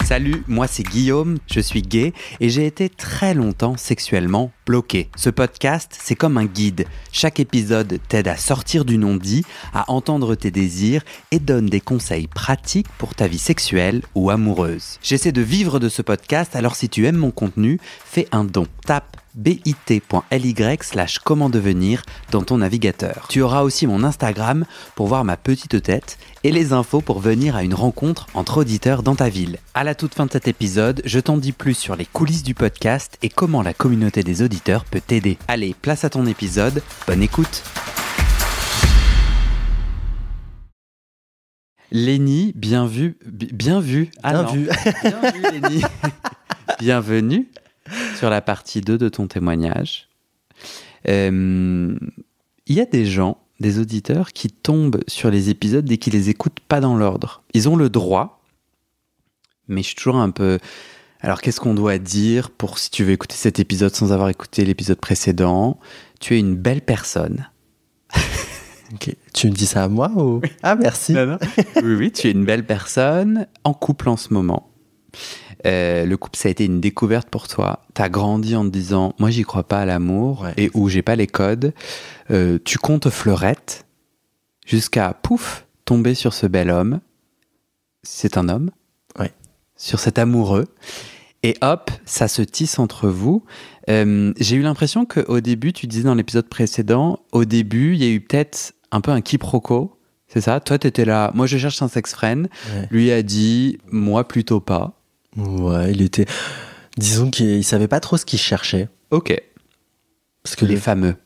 Salut, moi c'est Guillaume, je suis gay et j'ai été très longtemps sexuellement bloqué. Ce podcast, c'est comme un guide. Chaque épisode t'aide à sortir du non-dit, à entendre tes désirs et donne des conseils pratiques pour ta vie sexuelle ou amoureuse. J'essaie de vivre de ce podcast, alors si tu aimes mon contenu, fais un don. Tape bit.ly/comment devenir dans ton navigateur. Tu auras aussi mon Instagram pour voir ma petite tête et les infos pour venir à une rencontre entre auditeurs dans ta ville. À la toute fin de cet épisode, je t'en dis plus sur les coulisses du podcast et comment la communauté des auditeurs peut t'aider. Allez, place à ton épisode, bonne écoute. Lénie, bien vu. Lénie. Bienvenue sur la partie 2 de ton témoignage. Il y a des gens, des auditeurs qui tombent sur les épisodes dès qu'ils les écoutent pas dans l'ordre. Ils ont le droit, mais je suis toujours un peu... Alors, qu'est-ce qu'on doit dire pour si tu veux écouter cet épisode sans avoir écouté l'épisode précédent? Tu es une belle personne. Okay. Tu me dis ça à moi ou... Oui. Ah, merci. Non. Oui, tu es une belle personne, en couple en ce moment. Le couple, ça a été une découverte pour toi. T'as grandi en te disant, moi, j'y crois pas à l'amour, ouais, et où j'ai pas les codes. Tu comptes fleurette jusqu'à, pouf, tomber sur ce bel homme. C'est un homme. Ouais. Sur cet amoureux. Et hop, ça se tisse entre vous. J'ai eu l'impression qu'au début, tu disais dans l'épisode précédent, au début, il y a eu peut-être un peu un quiproquo. C'est ça? Toi, t'étais là, moi, je cherche un sex friend. Ouais. Lui a dit, moi, plutôt pas. Ouais, il était... Disons qu'il savait pas trop ce qu'il cherchait. Ok. Parce que les fameux.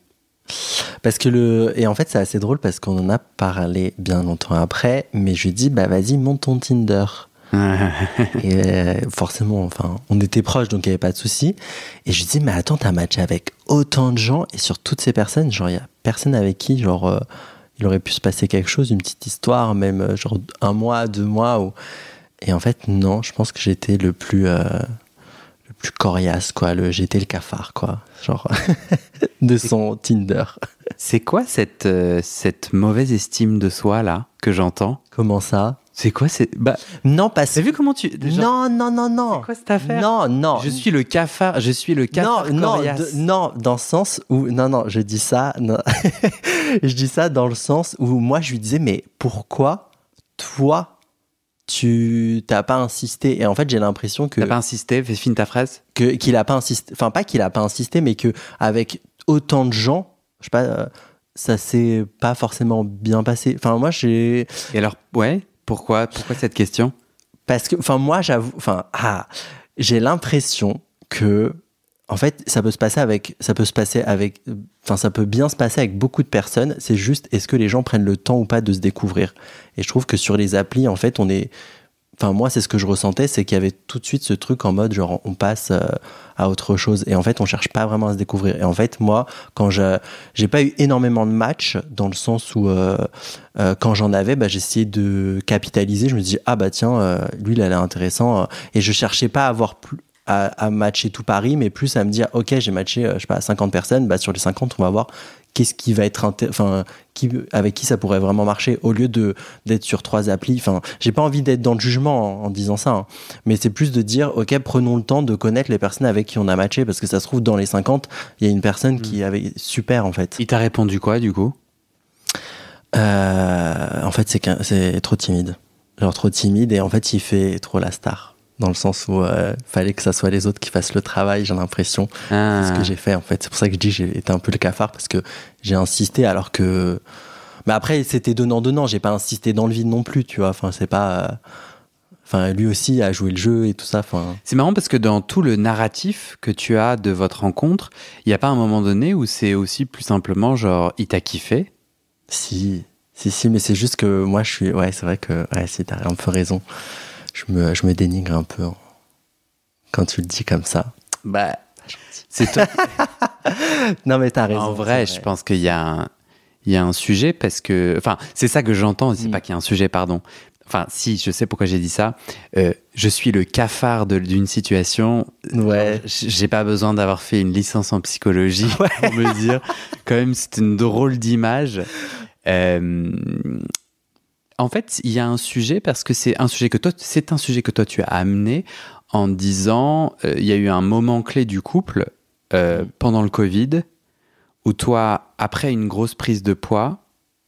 Parce que Et en fait, c'est assez drôle parce qu'on en a parlé bien longtemps après, mais je lui ai dit, bah vas-y, monte ton Tinder. Et forcément, enfin, on était proches, donc il n'y avait pas de souci. Et je lui dis, mais attends, t'as matché avec autant de gens, et sur toutes ces personnes, genre, il n'y a personne avec qui, genre, il aurait pu se passer quelque chose, une petite histoire, même genre 1 mois, 2 mois. Ou... Et en fait, non, je pense que j'étais le plus coriace, quoi. J'étais le cafard, quoi. Genre, de son Tinder. C'est quoi cette mauvaise estime de soi, là, que j'entends? Comment ça? C'est quoi? Non, parce que... T'as vu comment tu... Non. C'est quoi cette affaire? Non. Je suis le cafard coriace. Non, dans le sens où... Non, je dis ça... Non. Je dis ça dans le sens où moi, je lui disais, mais pourquoi, toi, tu t'as pas insisté? Et en fait, j'ai l'impression que... T'as pas insisté? Fais-moi ta phrase. Qu'il a pas insisté... Enfin, pas qu'il a pas insisté, mais qu'avec autant de gens, je sais pas, ça s'est pas forcément bien passé. Enfin, moi, j'ai... Et alors, ouais, pourquoi cette question? Parce que, enfin, moi, j'avoue... Enfin, j'ai l'impression que... En fait, ça peut bien se passer avec beaucoup de personnes. C'est juste, est-ce que les gens prennent le temps ou pas de se découvrir? Et je trouve que sur les applis, en fait, moi, c'est ce que je ressentais, c'est qu'il y avait tout de suite ce truc en mode, genre, on passe à autre chose. Et en fait, on cherche pas vraiment à se découvrir. Et en fait, moi, quand j'ai pas eu énormément de matchs, dans le sens où, quand j'en avais, j'essayais de capitaliser. Je me dis, tiens, lui, il a l'air intéressant. Et je cherchais pas à avoir à matcher tout Paris, mais plus à me dire, ok, j'ai matché, je sais pas, 50 personnes, sur les 50, on va voir qu'est-ce qui va être avec qui ça pourrait vraiment marcher, au lieu d'être sur 3 applis. Enfin, j'ai pas envie d'être dans le jugement en disant ça, hein, mais c'est plus de dire, ok, prenons le temps de connaître les personnes avec qui on a matché, parce que ça se trouve, dans les 50, il y a une personne qui avait super, en fait. Il t'a répondu quoi, du coup? En fait, c'est trop timide. Genre trop timide, et en fait, il fait trop la star. Dans le sens où fallait que ça soit les autres qui fassent le travail, j'ai l'impression. C'est ce que j'ai fait, en fait. C'est pour ça que je dis que j'ai été un peu le cafard, parce que j'ai insisté, alors que... Mais après, c'était donnant-donnant. J'ai pas insisté dans le vide non plus, tu vois. Enfin, c'est pas... Enfin, lui aussi a joué le jeu et tout ça. Enfin... C'est marrant parce que dans tout le narratif que tu as de votre rencontre, il n'y a pas un moment donné où c'est aussi plus simplement genre, il t'a kiffé? Si, mais c'est juste que moi, je suis... Ouais, c'est vrai que... Ouais, si, t'as un peu raison. Je me dénigre un peu quand tu le dis comme ça. C'est toi. Non, mais t'as raison. En vrai, je pense qu'il y a un sujet, parce que... Enfin, c'est ça que j'entends, c'est pas qu'il y a un sujet, pardon. Enfin, si, je sais pourquoi j'ai dit ça. Je suis le cafard d'une situation. Ouais. J'ai pas besoin d'avoir fait une licence en psychologie pour me dire. Quand même, c'est une drôle d'image. En fait, il y a un sujet parce que c'est un sujet que toi tu as amené en disant il y a eu un moment clé du couple pendant le Covid où toi, après une grosse prise de poids,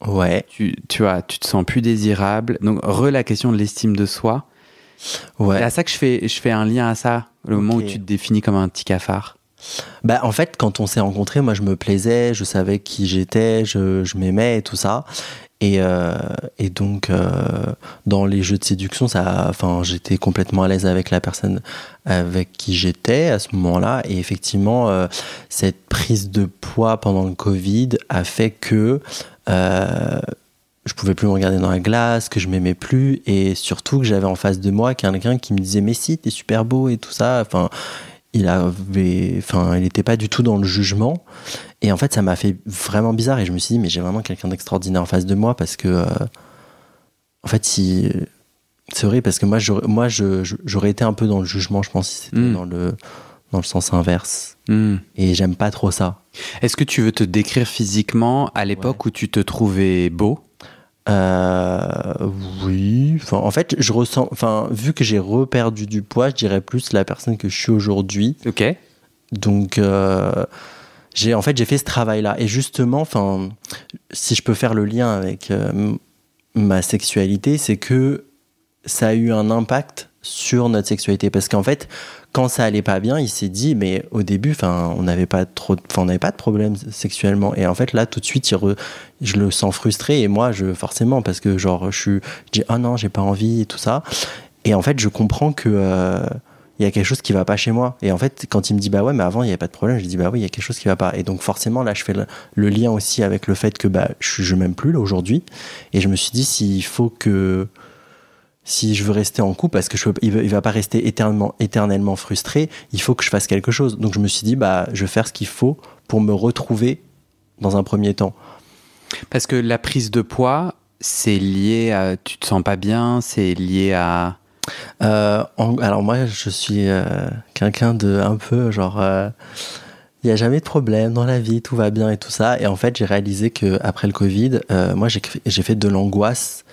Ouais. tu te sens plus désirable. Donc, la question de l'estime de soi. Ouais. C'est à ça que je fais un lien à ça, le moment où Ok. tu te définis comme un petit cafard. Bah, en fait, quand on s'est rencontrés, moi, je me plaisais, je savais qui j'étais, je m'aimais et tout ça. Et donc, dans les jeux de séduction, j'étais complètement à l'aise avec la personne avec qui j'étais à ce moment-là. Et effectivement, cette prise de poids pendant le Covid a fait que je pouvais plus me regarder dans la glace, que je m'aimais plus, et surtout que j'avais en face de moi quelqu'un qui me disait mais si, t'es super beau et tout ça. Enfin, il n'était pas du tout dans le jugement. Et en fait, ça m'a fait vraiment bizarre. Et je me suis dit, mais j'ai vraiment quelqu'un d'extraordinaire en face de moi parce que, en fait, c'est vrai, parce que j'aurais été un peu dans le jugement, je pense, si c'était dans le sens inverse. Et j'aime pas trop ça. Est-ce que tu veux te décrire physiquement à l'époque où tu te trouvais beau ? Oui. Enfin, en fait, vu que j'ai reperdu du poids, je dirais plus la personne que je suis aujourd'hui. Ok. Donc, j'ai fait ce travail-là. Et justement, si je peux faire le lien avec ma sexualité, c'est que ça a eu un impact sur notre sexualité. Parce qu'en fait, quand ça allait pas bien, il s'est dit, mais au début, on n'avait pas de problème sexuellement. Et en fait, là, tout de suite, je le sens frustré. Et moi, forcément, parce que je dis, ah non, j'ai pas envie et tout ça. Et en fait, je comprends que il y a quelque chose qui va pas chez moi. Et en fait, quand il me dit, bah ouais, mais avant, il y avait pas de problème, je dis, bah oui, il y a quelque chose qui va pas. Et donc, forcément, là, je fais le lien aussi avec le fait que, je m'aime plus, là, aujourd'hui. Et je me suis dit, si je veux rester en couple, parce que il va pas rester éternellement frustré, il faut que je fasse quelque chose. Donc, je me suis dit, je vais faire ce qu'il faut pour me retrouver dans un premier temps. Parce que la prise de poids, c'est lié à... Tu te sens pas bien, c'est lié à... Alors moi, je suis quelqu'un de un peu genre... il n'y a jamais de problème dans la vie, tout va bien et tout ça. Et en fait, j'ai réalisé qu'après le Covid, moi, j'ai fait de l'angoisse.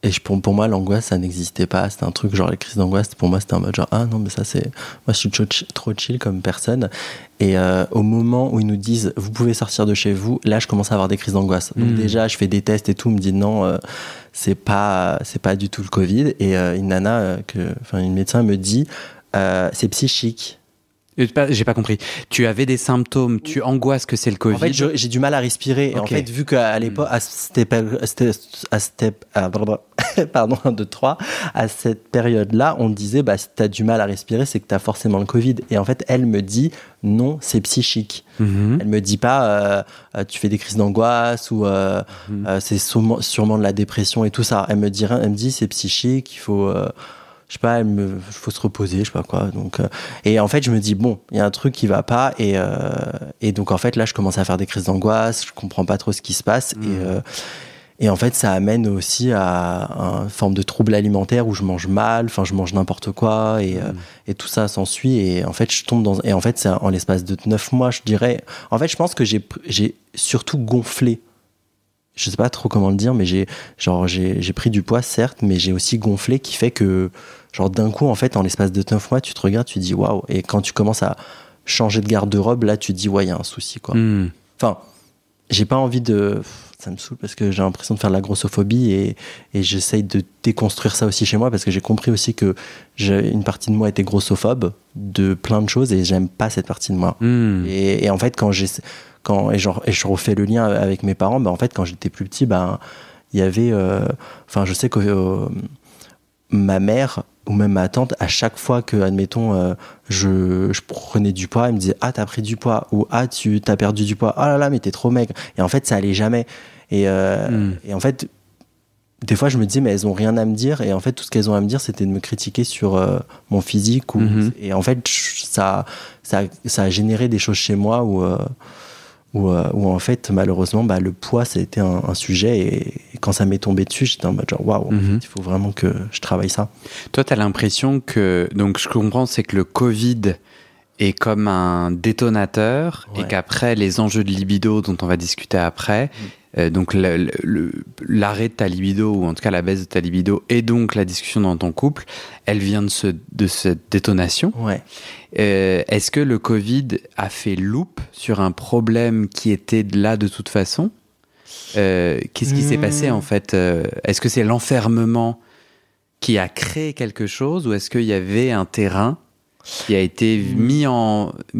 Et pour moi, l'angoisse, ça n'existait pas. C'était un truc, genre les crises d'angoisse, pour moi, c'était en mode genre, ah non, mais ça, c'est... Moi, je suis trop chill comme personne. Et au moment où ils nous disent, vous pouvez sortir de chez vous, là, je commence à avoir des crises d'angoisse. Donc déjà, je fais des tests et tout, on me dit non, c'est pas du tout le Covid. Et une nana, une médecin me dit, c'est psychique. J'ai pas compris. Tu avais des symptômes, tu angoisses que c'est le Covid. En fait, j'ai du mal à respirer. Okay. Et en fait, vu qu'à l'époque, à cette période-là, on me disait, si t'as du mal à respirer, c'est que t'as forcément le Covid. Et en fait, elle me dit, non, c'est psychique. Elle me dit pas, tu fais des crises d'angoisse ou c'est sûrement de la dépression et tout ça. Elle me dit, c'est psychique, il faut... je sais pas, faut se reposer, je sais pas quoi. Donc, et en fait, je me dis, bon, il y a un truc qui va pas. Et donc, en fait, là, je commence à faire des crises d'angoisse. Je comprends pas trop ce qui se passe. Et en fait, ça amène aussi à une forme de trouble alimentaire où je mange mal, je mange n'importe quoi. Et tout ça s'ensuit. Et en fait, je tombe dans... Et en fait, c'est en l'espace de 9 mois, je dirais... En fait, je pense que j'ai surtout gonflé. Je sais pas trop comment le dire, mais j'ai pris du poids, certes, mais j'ai aussi gonflé, qui fait que, d'un coup, en fait, en l'espace de 9 mois, tu te regardes, tu te dis waouh. Et quand tu commences à changer de garde-robe, là, tu te dis ouais, il y a un souci, quoi. Enfin, j'ai pas envie de. Ça me saoule parce que j'ai l'impression de faire de la grossophobie et j'essaye de déconstruire ça aussi chez moi parce que j'ai compris aussi que une partie de moi était grossophobe de plein de choses et j'aime pas cette partie de moi. Et en fait, je refais le lien avec mes parents, en fait, quand j'étais plus petit, il y avait... je sais que ma mère ou même ma tante, à chaque fois que, admettons, je prenais du poids, elle me disait « Ah, t'as pris du poids » ou « Ah, t'as perdu du poids. Oh là là, mais t'es trop maigre. » Et en fait, ça allait jamais. Et en fait, des fois, je me disais « Mais elles ont rien à me dire. » Et en fait, tout ce qu'elles ont à me dire, c'était de me critiquer sur mon physique. Et en fait, ça a généré des choses chez moi où en fait, malheureusement, le poids, ça a été un sujet. Et quand ça m'est tombé dessus, j'étais en mode genre, waouh, il faut vraiment que je travaille ça. Toi, tu as l'impression que... Donc, je comprends, c'est que le Covid est comme un détonateur et Ouais. qu'après, les enjeux de libido dont on va discuter après, donc l'arrêt de ta libido, ou en tout cas la baisse de ta libido, et donc la discussion dans ton couple, elle vient de cette détonation. Ouais. Est-ce que le Covid a fait loupe sur un problème qui était là de toute façon? Qu'est-ce qui s'est passé en fait? Est-ce que c'est l'enfermement qui a créé quelque chose, ou est-ce qu'il y avait un terrain qui a été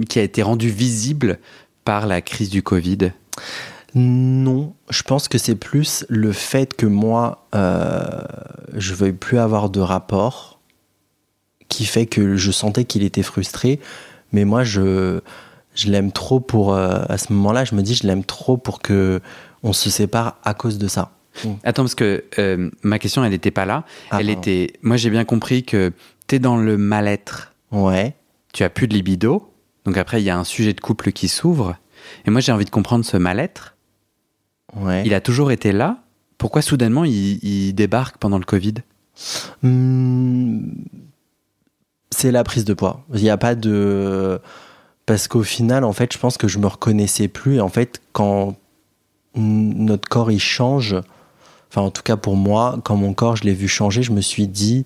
qui a été rendu visible par la crise du Covid? Non, je pense que c'est plus le fait que moi, je veuille plus avoir de rapport qui fait que je sentais qu'il était frustré. Mais moi, je l'aime trop pour... à ce moment-là, je me dis, je l'aime trop pour que on se sépare à cause de ça. Attends, parce que ma question, elle n'était pas là. Ah, Elle pardon. était... Moi, j'ai bien compris que tu es dans le mal-être. Ouais. Tu as plus de libido. Donc après, il y a un sujet de couple qui s'ouvre. Et moi, j'ai envie de comprendre ce mal-être. Ouais. Il a toujours été là. Pourquoi soudainement il débarque pendant le Covid? C'est la prise de poids. Il n'y a pas de... Parce qu'au final, en fait, je pense que je me reconnaissais plus. Et en fait, quand notre corps, il change, enfin, en tout cas pour moi, quand mon corps, je l'ai vu changer, je me suis dit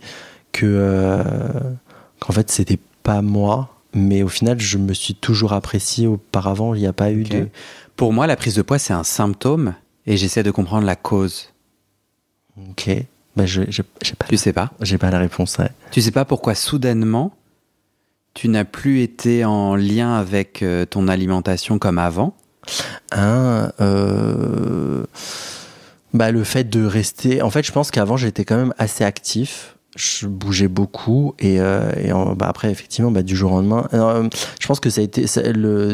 qu'en fait, c'était pas moi. Mais au final, je me suis toujours apprécié auparavant. Il n'y a pas eu de... Pour moi, la prise de poids, c'est un symptôme et j'essaie de comprendre la cause. Ok. Ben, j'ai pas, Tu sais pas? j'ai pas la réponse. Ouais. Tu sais pas pourquoi soudainement tu n'as plus été en lien avec ton alimentation comme avant? Bah, le fait de rester... En fait, je pense qu'avant, j'étais quand même assez actif. Je bougeais beaucoup. Bah, après, effectivement, bah, du jour au lendemain... je pense que ça a été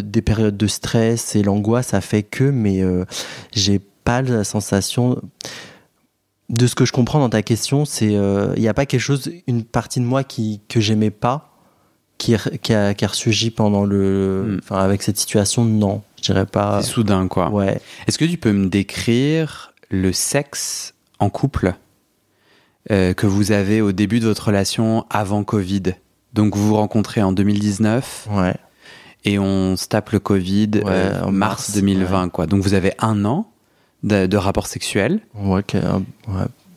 des périodes de stress et l'angoisse, ça fait que... Mais j'ai pas la sensation... De ce que je comprends dans ta question, c'est... Il n'y a pas quelque chose, une partie de moi que j'aimais pas, qui a ressurgi pendant Enfin, avec cette situation, non. Je dirais pas... C'est soudain, quoi. Ouais. Est-ce que tu peux me décrire le sexe en couple que vous avez au début de votre relation avant Covid? Donc vous vous rencontrez en 2019 Ouais. et on se tape le Covid en mars 2020, quoi. Donc vous avez 1 an de rapport sexuel. Ouais,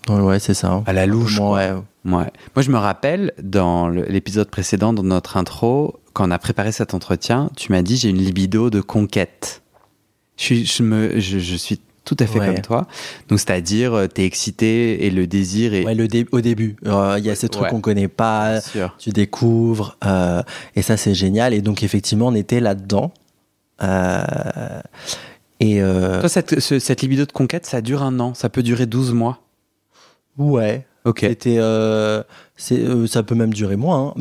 ouais, c'est ça. À la louche, quoi. Ouais. Ouais. Moi, je me rappelle, dans l'épisode précédent, dans notre intro, quand on a préparé cet entretien, tu m'as dit « j'ai une libido de conquête ». Je suis tout à fait comme toi. Donc, c'est-à-dire, t'es excité et le désir est... Ouais, au début. Il y a ces trucs qu'on connaît pas, tu découvres, et ça, c'est génial. Et donc, effectivement, on était là-dedans. Toi, cette libido de conquête, ça dure 1 an. Ça peut durer 12 mois. Ouais. Ok. C'était, ça peut même durer moins, hein,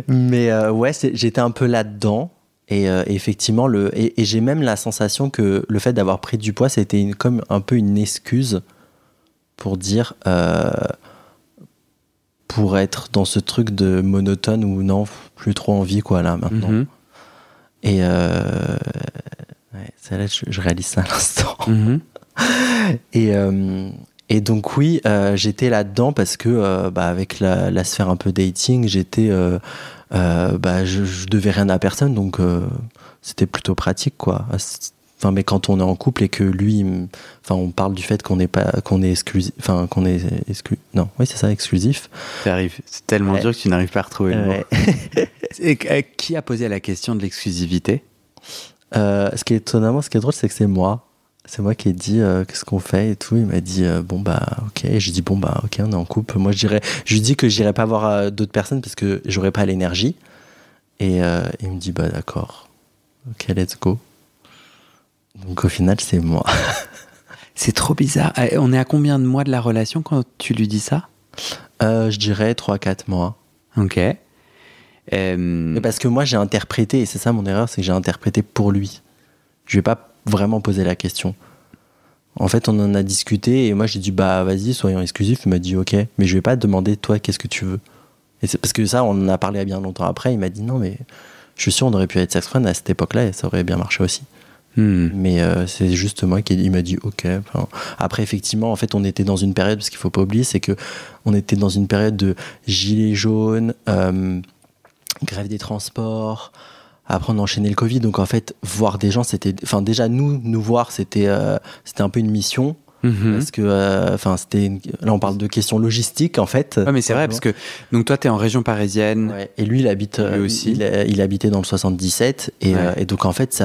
mais ouais, j'étais un peu là-dedans. Et effectivement, et j'ai même la sensation que le fait d'avoir pris du poids, c'était comme un peu une excuse pour dire, pour être dans ce truc de monotone où non, plus trop envie, quoi, là, maintenant. Mm-hmm. Et ça, là, je réalise ça à l'instant. Mm-hmm. Et donc oui, j'étais là-dedans parce que avec la sphère un peu dating, j'étais, je devais rien à personne, donc c'était plutôt pratique, quoi. Enfin, mais quand on est en couple et que lui, on parle du fait qu'on est exclusif, non, oui, c'est ça, exclusif. C'est tellement dur que tu n'arrives pas à retrouver le mot. Et, qui a posé la question de l'exclusivité? Ce qui est drôle, c'est que c'est moi. C'est moi qui ai dit qu'est-ce qu'on fait et tout. Il m'a dit ok. Et je dis ok, on est en couple. Moi je lui dis que j'irai pas voir d'autres personnes parce que j'aurais pas l'énergie. Et il me dit d'accord. Ok, let's go. Donc au final c'est moi. C'est trop bizarre. On est à combien de mois de la relation quand tu lui dis ça? Je dirais 3-4 mois. Ok. Mais parce que moi j'ai interprété, et c'est ça mon erreur, c'est que j'ai interprété pour lui. Je vais pas vraiment poser la question. En fait, on en a discuté et moi j'ai dit vas-y, soyons exclusifs. Il m'a dit ok, mais je vais pas te demander toi qu'est-ce que tu veux. Et c'est parce que ça, on en a parlé bien longtemps après. Il m'a dit non, mais je suis sûr on aurait pu être sex friend à cette époque-là et ça aurait bien marché aussi. Mais c'est juste moi il m'a dit ok. Enfin, après effectivement, en fait, on était dans une période, parce qu'il faut pas oublier, c'est que on était dans une période de gilets jaunes. grève des transports. Après, on a enchaîné le Covid. Donc, en fait, voir des gens, c'était. Enfin, déjà, nous voir, c'était un peu une mission. Parce que, là, on parle de questions logistiques, en fait. Ouais, mais c'est vrai, parce que donc toi, tu es en région parisienne. Ouais. Et lui, il habite. Lui aussi. Il habitait dans le 77. Et donc, en fait,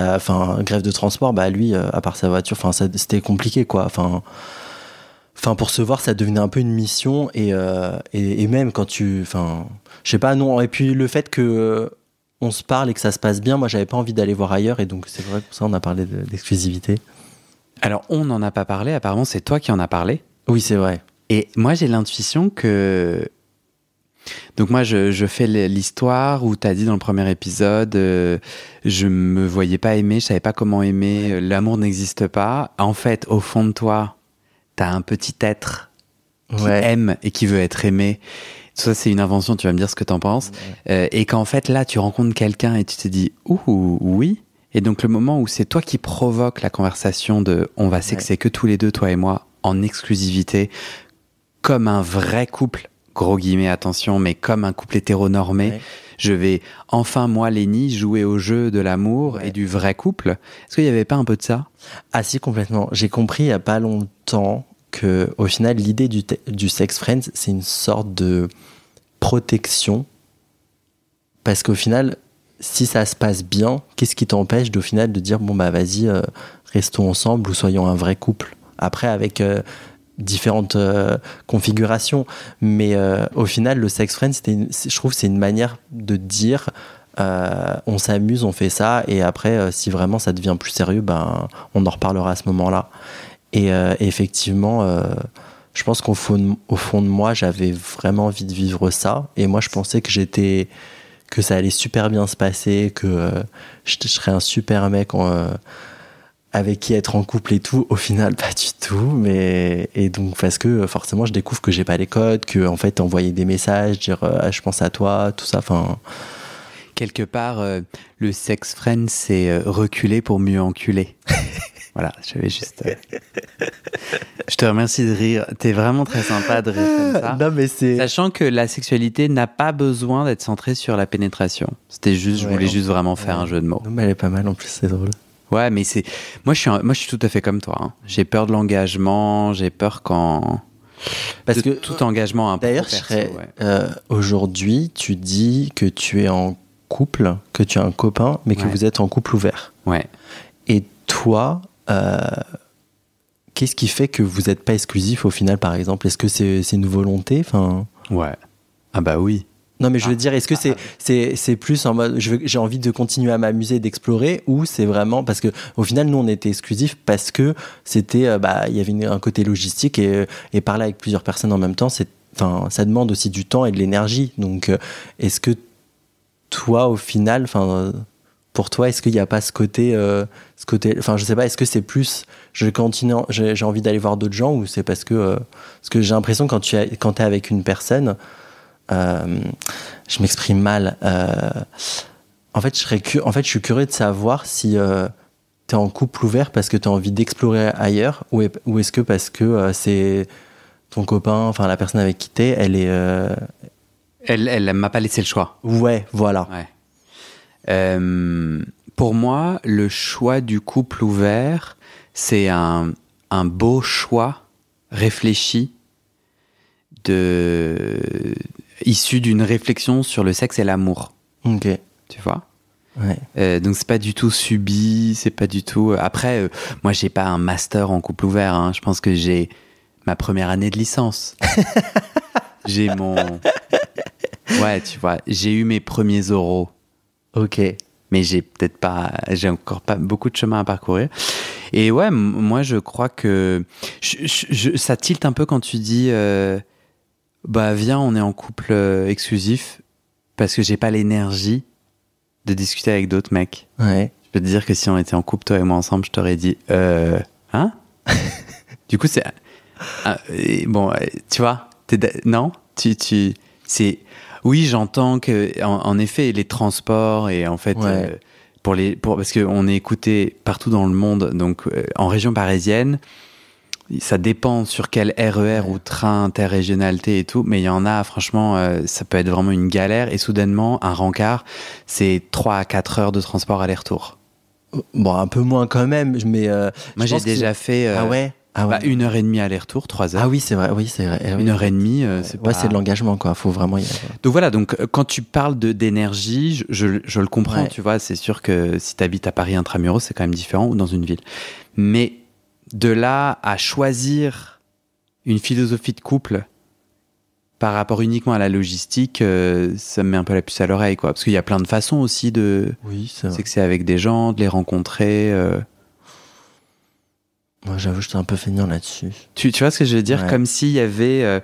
grève de transport, bah, lui, à part sa voiture, c'était compliqué, quoi. Enfin, pour se voir, ça devenait un peu une mission. Et même quand tu. Enfin, je sais pas, non. Et puis, le fait que. On se parle et que ça se passe bien, moi, j'avais pas envie d'aller voir ailleurs. Et donc, c'est vrai, pour ça, on a parlé d'exclusivité. Alors, on n'en a pas parlé, apparemment, c'est toi qui en as parlé. Oui, c'est vrai. Et moi, j'ai l'intuition que... Donc moi, je fais l'histoire où tu as dit dans le premier épisode, je me voyais pas aimer, je savais pas comment aimer, l'amour n'existe pas. En fait, au fond de toi, tu as un petit être qui aime et qui veut être aimé. Ça, c'est une invention, tu vas me dire ce que tu en penses. Et qu'en fait, là, tu rencontres quelqu'un et tu te dis « Ouh, oui ». Et donc le moment où c'est toi qui provoque la conversation de on va sexer que tous les deux, toi et moi, en exclusivité, comme un vrai couple, gros guillemets, attention, mais comme un couple hétéronormé, je vais enfin, moi, Lénie, jouer au jeu de l'amour et du vrai couple. Est-ce qu'il n'y avait pas un peu de ça ? Ah si, complètement. J'ai compris il n'y a pas longtemps que, au final, l'idée du sex friends, c'est une sorte de protection. Parce qu'au final... Si ça se passe bien, qu'est-ce qui t'empêche d'au final de dire bon bah vas-y, restons ensemble ou soyons un vrai couple. Après avec différentes configurations, mais au final le sex friend, je trouve c'est une manière de dire on s'amuse, on fait ça et après si vraiment ça devient plus sérieux, ben on en reparlera à ce moment-là. Et effectivement. Je pense qu'au fond de moi, j'avais vraiment envie de vivre ça. Et moi, je pensais que ça allait super bien se passer, que je serais un super mec avec qui être en couple et tout. Au final, pas du tout. Et donc, parce que forcément, je découvre que j'ai pas les codes, que en fait, envoyer des messages, dire je pense à toi, tout ça. Enfin, quelque part, le sex friend, c'est reculer pour mieux enculer. Voilà, j'avais juste... Je te remercie de rire. T'es vraiment très sympa de rire comme ça. Non, mais c'est... Sachant que la sexualité n'a pas besoin d'être centrée sur la pénétration. C'était juste, je voulais juste vraiment faire un jeu de mots. Non, mais elle est pas mal en plus, c'est drôle. Ouais, mais c'est... Moi, je suis tout à fait comme toi. Hein. J'ai peur de l'engagement, j'ai peur quand... Parce que tout engagement un peu d'ailleurs, aujourd'hui, tu dis que tu es en couple, que tu as un copain, mais que vous êtes en couple ouvert. Ouais. Et toi... qu'est-ce qui fait que vous n'êtes pas exclusif au final, par exemple ? Est-ce que c'est une volonté ? Ouais. Ah bah oui. Non, mais je veux dire, est-ce que c'est plus en mode j'ai envie de continuer à m'amuser, d'explorer, ou c'est vraiment parce que au final nous on était exclusifs parce que c'était il y avait un côté logistique et parler avec plusieurs personnes en même temps, ça demande aussi du temps et de l'énergie. Donc est-ce que toi au final, pour toi, est-ce qu'il n'y a pas ce côté, je sais pas, est-ce que c'est plus, j'ai envie d'aller voir d'autres gens, ou c'est parce que j'ai l'impression quand t'es avec une personne, je m'exprime mal. En fait, je suis curieux de savoir si t'es en couple ouvert parce que t'as envie d'explorer ailleurs, ou est-ce que parce que c'est ton copain, la personne avec qui t'es, elle est. Elle m'a pas laissé le choix. Ouais, voilà. Ouais. Pour moi, le choix du couple ouvert, c'est un beau choix réfléchi issu d'une réflexion sur le sexe et l'amour. Ok. Tu vois ? Ouais. Donc c'est pas du tout subi, c'est pas du tout... Après, moi j'ai pas un master en couple ouvert, hein. Je pense que j'ai ma première année de licence. J'ai Ouais, tu vois, j'ai eu mes premiers oraux. Ok. Mais j'ai encore pas beaucoup de chemin à parcourir. Et ouais, moi je crois que ça tilte un peu quand tu dis viens, on est en couple exclusif, parce que j'ai pas l'énergie de discuter avec d'autres mecs. Ouais. Je peux te dire que si on était en couple, toi et moi ensemble, je t'aurais dit hein. Du coup c'est bon, tu vois, non, c'est... Oui, j'entends que, en effet, les transports et en fait, parce qu'on est écouté partout dans le monde, donc en région parisienne, Ça dépend sur quel RER ou train interrégional t'es et tout, mais il y en a, franchement, ça peut être vraiment une galère. Et soudainement, un rencard, c'est 3 à 4 heures de transport aller-retour. Bon, un peu moins quand même, mais... Moi, j'ai déjà fait Ah ouais. 1h30 aller-retour, 3 heures. Ah oui, c'est vrai. Oui, c'est vrai. 1h30, c'est pas... Ouais, c'est de l'engagement, quoi. Faut vraiment y aller. Donc voilà, donc quand tu parles d'énergie, je le comprends, tu vois. C'est sûr que si tu habites à Paris intramuros, c'est quand même différent, ou dans une ville. Mais de là à choisir une philosophie de couple par rapport uniquement à la logistique, ça me met un peu la puce à l'oreille, quoi. Parce qu'il y a plein de façons aussi de sexer avec des gens, de les rencontrer. Moi, j'avoue, je suis un peu feignant là-dessus. Tu vois ce que je veux dire? Comme s'il y avait...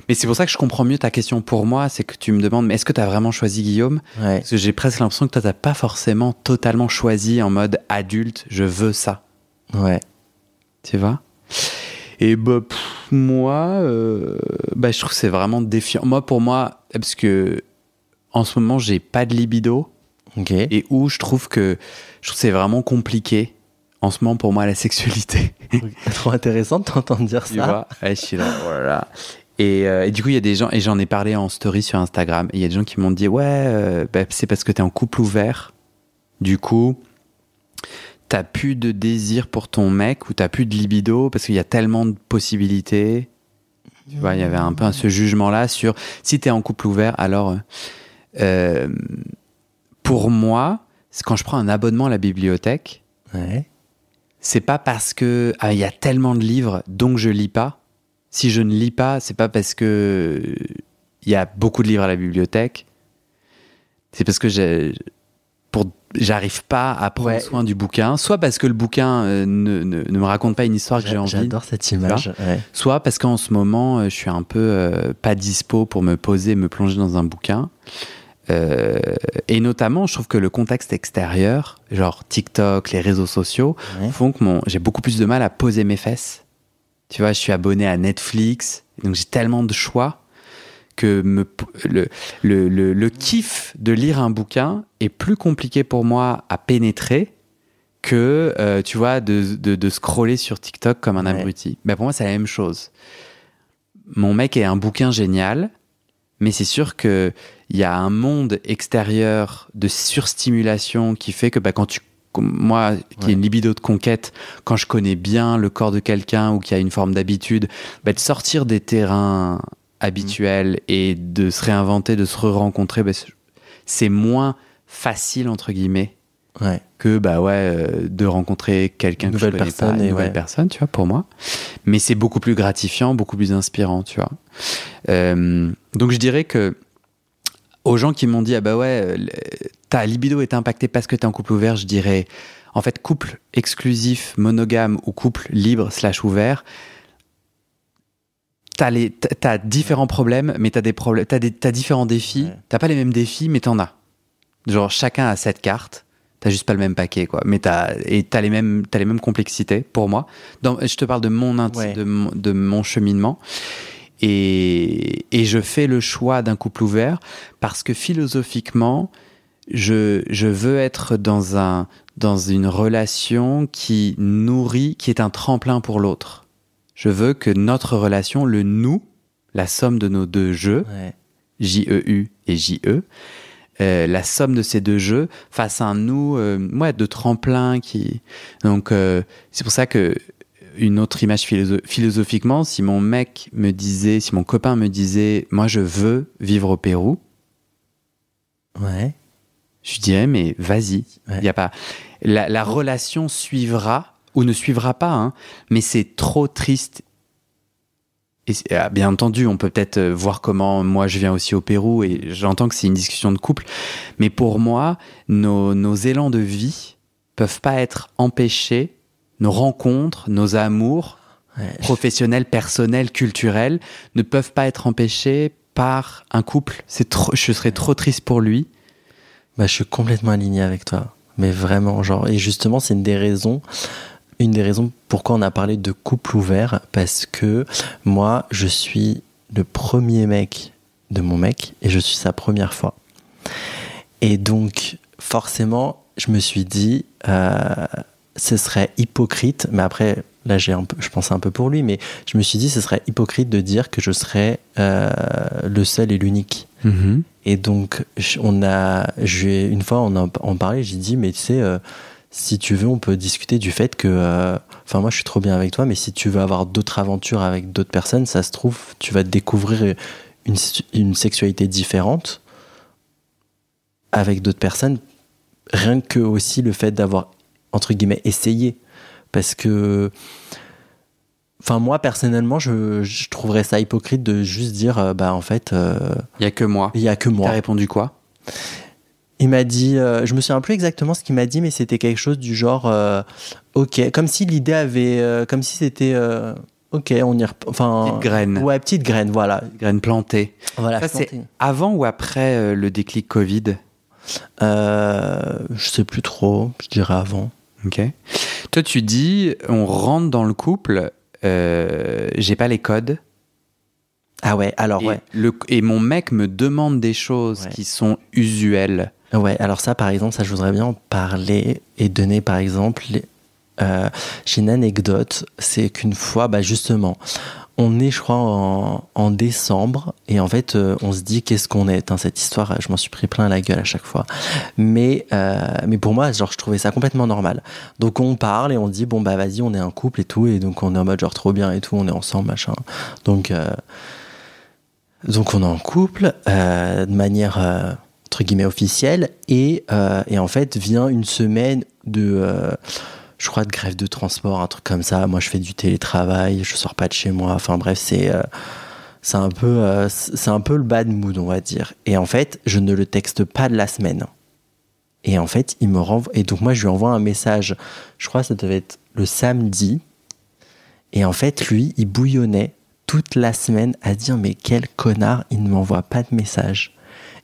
Mais c'est pour ça que je comprends mieux ta question pour moi, c'est que tu me demandes, mais est-ce que tu as vraiment choisi Guillaume? Parce que j'ai presque l'impression que toi, tu n'as pas forcément totalement choisi en mode adulte, je veux ça. Ouais. Tu vois? Et moi, je trouve que c'est vraiment défiant. Pour moi, parce que en ce moment, j'ai pas de libido. Okay. Et où je trouve que c'est vraiment compliqué en ce moment pour moi la sexualité. Trop intéressant de t'entendre dire tu ça. Vois je suis là, voilà. Et du coup, il y a des gens, et j'en ai parlé en story sur Instagram, et il y a des gens qui m'ont dit c'est parce que t'es en couple ouvert. Du coup, t'as plus de désir pour ton mec ou t'as plus de libido parce qu'il y a tellement de possibilités. Tu vois, il y avait un peu ce jugement-là sur si t'es en couple ouvert, alors pour moi, quand je prends un abonnement à la bibliothèque, c'est pas parce que il y a tellement de livres donc je lis pas. Si je ne lis pas, c'est pas parce que il y a beaucoup de livres à la bibliothèque. C'est parce que j'arrive pas à prendre soin du bouquin, soit parce que le bouquin ne me raconte pas une histoire que j'ai envie. J'adore cette image. Soit parce qu'en ce moment, je suis un peu pas dispo pour me poser, me plonger dans un bouquin. Et notamment, je trouve que le contexte extérieur, genre TikTok, les réseaux sociaux, font que j'ai beaucoup plus de mal à poser mes fesses. Tu vois, je suis abonné à Netflix, donc j'ai tellement de choix que le kiff de lire un bouquin est plus compliqué pour moi à pénétrer que, tu vois, de scroller sur TikTok comme un abruti. Pour moi, c'est la même chose. Mon mec est un bouquin génial, mais c'est sûr qu'il y a un monde extérieur de surstimulation qui fait que quand moi, qui ai une libido de conquête, quand je connais bien le corps de quelqu'un ou qu'il y a une forme d'habitude, de sortir des terrains habituels et de se réinventer, de se re-rencontrer, c'est moins facile, entre guillemets, que de rencontrer quelqu'un que je connais pas, une nouvelle personne, tu vois, pour moi. Mais c'est beaucoup plus gratifiant, beaucoup plus inspirant, tu vois. Donc je dirais que aux gens qui m'ont dit ta libido est impactée parce que t'es en couple ouvert, je dirais en fait couple exclusif, monogame ou couple libre / ouvert, t'as différents problèmes, mais t'as différents défis. T'as pas les mêmes défis, mais t'en as. Genre chacun a 7 cartes, t'as juste pas le même paquet, quoi. Mais t'as les mêmes complexités pour moi. Je te parle de de mon cheminement. Et je fais le choix d'un couple ouvert parce que philosophiquement, je veux être dans une relation qui nourrit, qui est un tremplin pour l'autre. Je veux que notre relation, le nous, la somme de nos deux jeux, J-E-U et J-E, la somme de ces deux jeux fasse un nous de tremplin donc c'est pour ça que une autre image philosophiquement, si mon copain me disait moi je veux vivre au Pérou, je dirais mais vas-y, y a pas la relation suivra ou ne suivra pas, mais c'est trop triste. Et bien entendu, on peut peut-être voir comment moi je viens aussi au Pérou et j'entends que c'est une discussion de couple, mais pour moi, nos élans de vie peuvent pas être empêchés, nos rencontres, nos amours professionnels, personnels, culturels ne peuvent pas être empêchés par un couple. Je serais trop triste pour lui. Je suis complètement aligné avec toi, mais vraiment, et justement, c'est une des raisons pourquoi on a parlé de couple ouvert, parce que moi, je suis le premier mec de mon mec et je suis sa première fois. Et donc, forcément, je me suis dit, ce serait hypocrite, mais après, là je pensais un peu pour lui, mais je me suis dit ce serait hypocrite de dire que je serais le seul et l'unique. Mhm. Et donc une fois on parlait, j'ai dit mais tu sais, si tu veux on peut discuter du fait que moi je suis trop bien avec toi, mais si tu veux avoir d'autres aventures avec d'autres personnes, ça se trouve tu vas découvrir une sexualité différente avec d'autres personnes, rien que aussi le fait d'avoir entre guillemets essayé, parce que moi personnellement je trouverais ça hypocrite de juste dire en fait Il y a que moi. T'as répondu quoi? Il m'a dit, je me souviens plus exactement ce qu'il m'a dit, mais c'était quelque chose du genre ok, comme si l'idée avait comme si c'était ok, on y petite graine. Ouais, petite graine, voilà. Graine plantée. Voilà, ça, c'est avant ou après le déclic Covid? Je sais plus trop, je dirais avant. Ok. Toi, tu dis, on rentre dans le couple, j'ai pas les codes. Ah ouais, alors et ouais. Et mon mec me demande des choses qui sont usuelles. Ouais, alors ça, par exemple, ça, je voudrais bien en parler et donner, par exemple, j'ai une anecdote, c'est qu'une fois, justement, on est, je crois, en décembre, et en fait, on se dit qu'est-ce qu'on est. Cette histoire, je m'en suis pris plein la gueule à chaque fois. Mais pour moi, genre, je trouvais ça complètement normal. Donc, on parle et on dit, bon, vas-y, on est un couple et tout, et donc on est en mode genre trop bien et tout, on est ensemble, machin. Donc on est en couple de manière entre guillemets officielle, et en fait vient une semaine de je crois de grève de transport, un truc comme ça. Moi je fais du télétravail, je sors pas de chez moi, enfin bref, c'est un peu le bad mood, on va dire. Et en fait je ne le texte pas de la semaine, et en fait il me renvoie, et donc moi je lui envoie un message, je crois que ça devait être le samedi, et en fait lui il bouillonnait toute la semaine à dire mais quel connard, il ne m'envoie pas de message.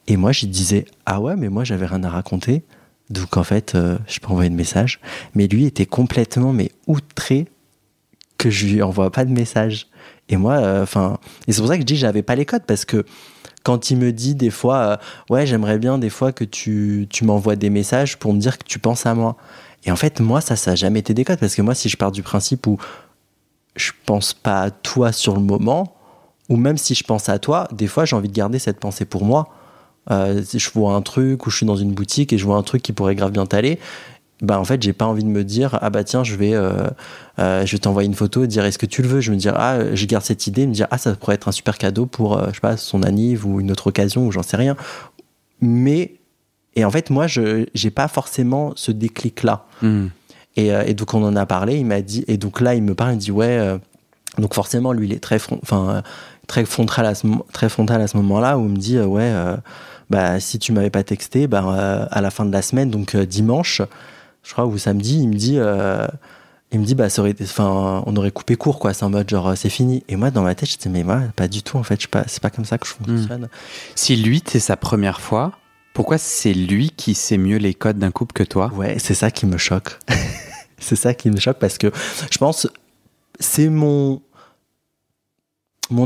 Et moi je disais ah ouais, mais moi j'avais rien à raconter, donc en fait je peux envoyer de message. Mais lui était complètement outré que je lui envoie pas de message. Et moi et c'est pour ça que je dis j'avais pas les codes, parce que quand il me dit des fois ouais, j'aimerais bien des fois que tu m'envoies des messages pour me dire que tu penses à moi, et en fait moi ça a jamais été des codes, parce que moi si je pars du principe où je pense pas à toi sur le moment, ou même si je pense à toi, des fois j'ai envie de garder cette pensée pour moi. Si je vois un truc, ou je suis dans une boutique et je vois un truc qui pourrait grave bien t'aller, en fait j'ai pas envie de me dire ah tiens je vais t'envoyer une photo et dire est-ce que tu le veux. Je me dire je garde cette idée, me dire ça pourrait être un super cadeau pour je sais pas son anniv ou une autre occasion, ou j'en sais rien. Et en fait moi j'ai pas forcément ce déclic là. Et donc on en a parlé, il m'a dit, et donc là il me parle, il me dit ouais, donc forcément lui il est très frontal à ce moment-là, où il me dit ouais, si tu m'avais pas texté, à la fin de la semaine, donc dimanche, je crois, ou samedi, il me dit ça aurait été, on aurait coupé court quoi, c'est en mode genre c'est fini. Et moi dans ma tête je disais mais moi pas du tout en fait, c'est pas comme ça que je fonctionne. Si lui c'est sa première fois, pourquoi c'est lui qui sait mieux les codes d'un couple que toi? Ouais, c'est ça qui me choque. C'est ça qui me choque, parce que je pense, c'est mon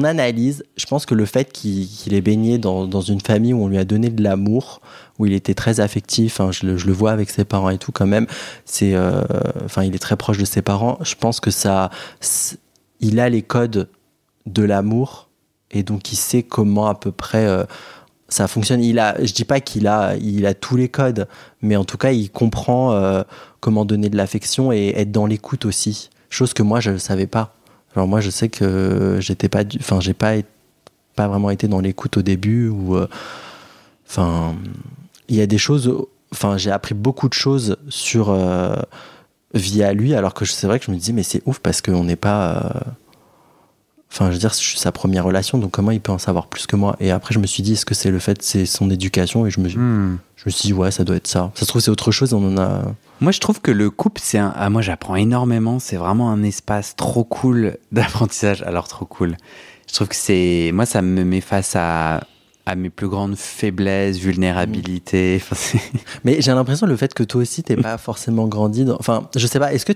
analyse, je pense que le fait qu'il ait baigné dans une famille où on lui a donné de l'amour, où il était très affectif, je le vois avec ses parents et tout quand même, il est très proche de ses parents, je pense que il a les codes de l'amour, et donc il sait comment à peu près ça fonctionne. Je dis pas qu'il a tous les codes, mais en tout cas il comprend comment donner de l'affection et être dans l'écoute aussi, chose que moi je ne savais pas. Alors moi je sais que j'ai pas vraiment été dans l'écoute au début, ou il y a des choses, j'ai appris beaucoup de choses via lui, alors que c'est vrai que je me dis mais c'est ouf, parce qu'on n'est pas je veux dire, je suis sa première relation, donc comment il peut en savoir plus que moi? Et après, je me suis dit, est-ce que c'est le fait, c'est son éducation? Et je me suis dit, ouais, ça doit être ça. Ça se trouve, c'est autre chose, on en a... Moi, je trouve que le couple, moi, j'apprends énormément. C'est vraiment un espace trop cool d'apprentissage. Alors, trop cool. Je trouve que moi, ça me met face à mes plus grandes faiblesses, vulnérabilités. Mais j'ai l'impression, le fait que toi aussi, t'es pas forcément grandi je sais pas, est-ce que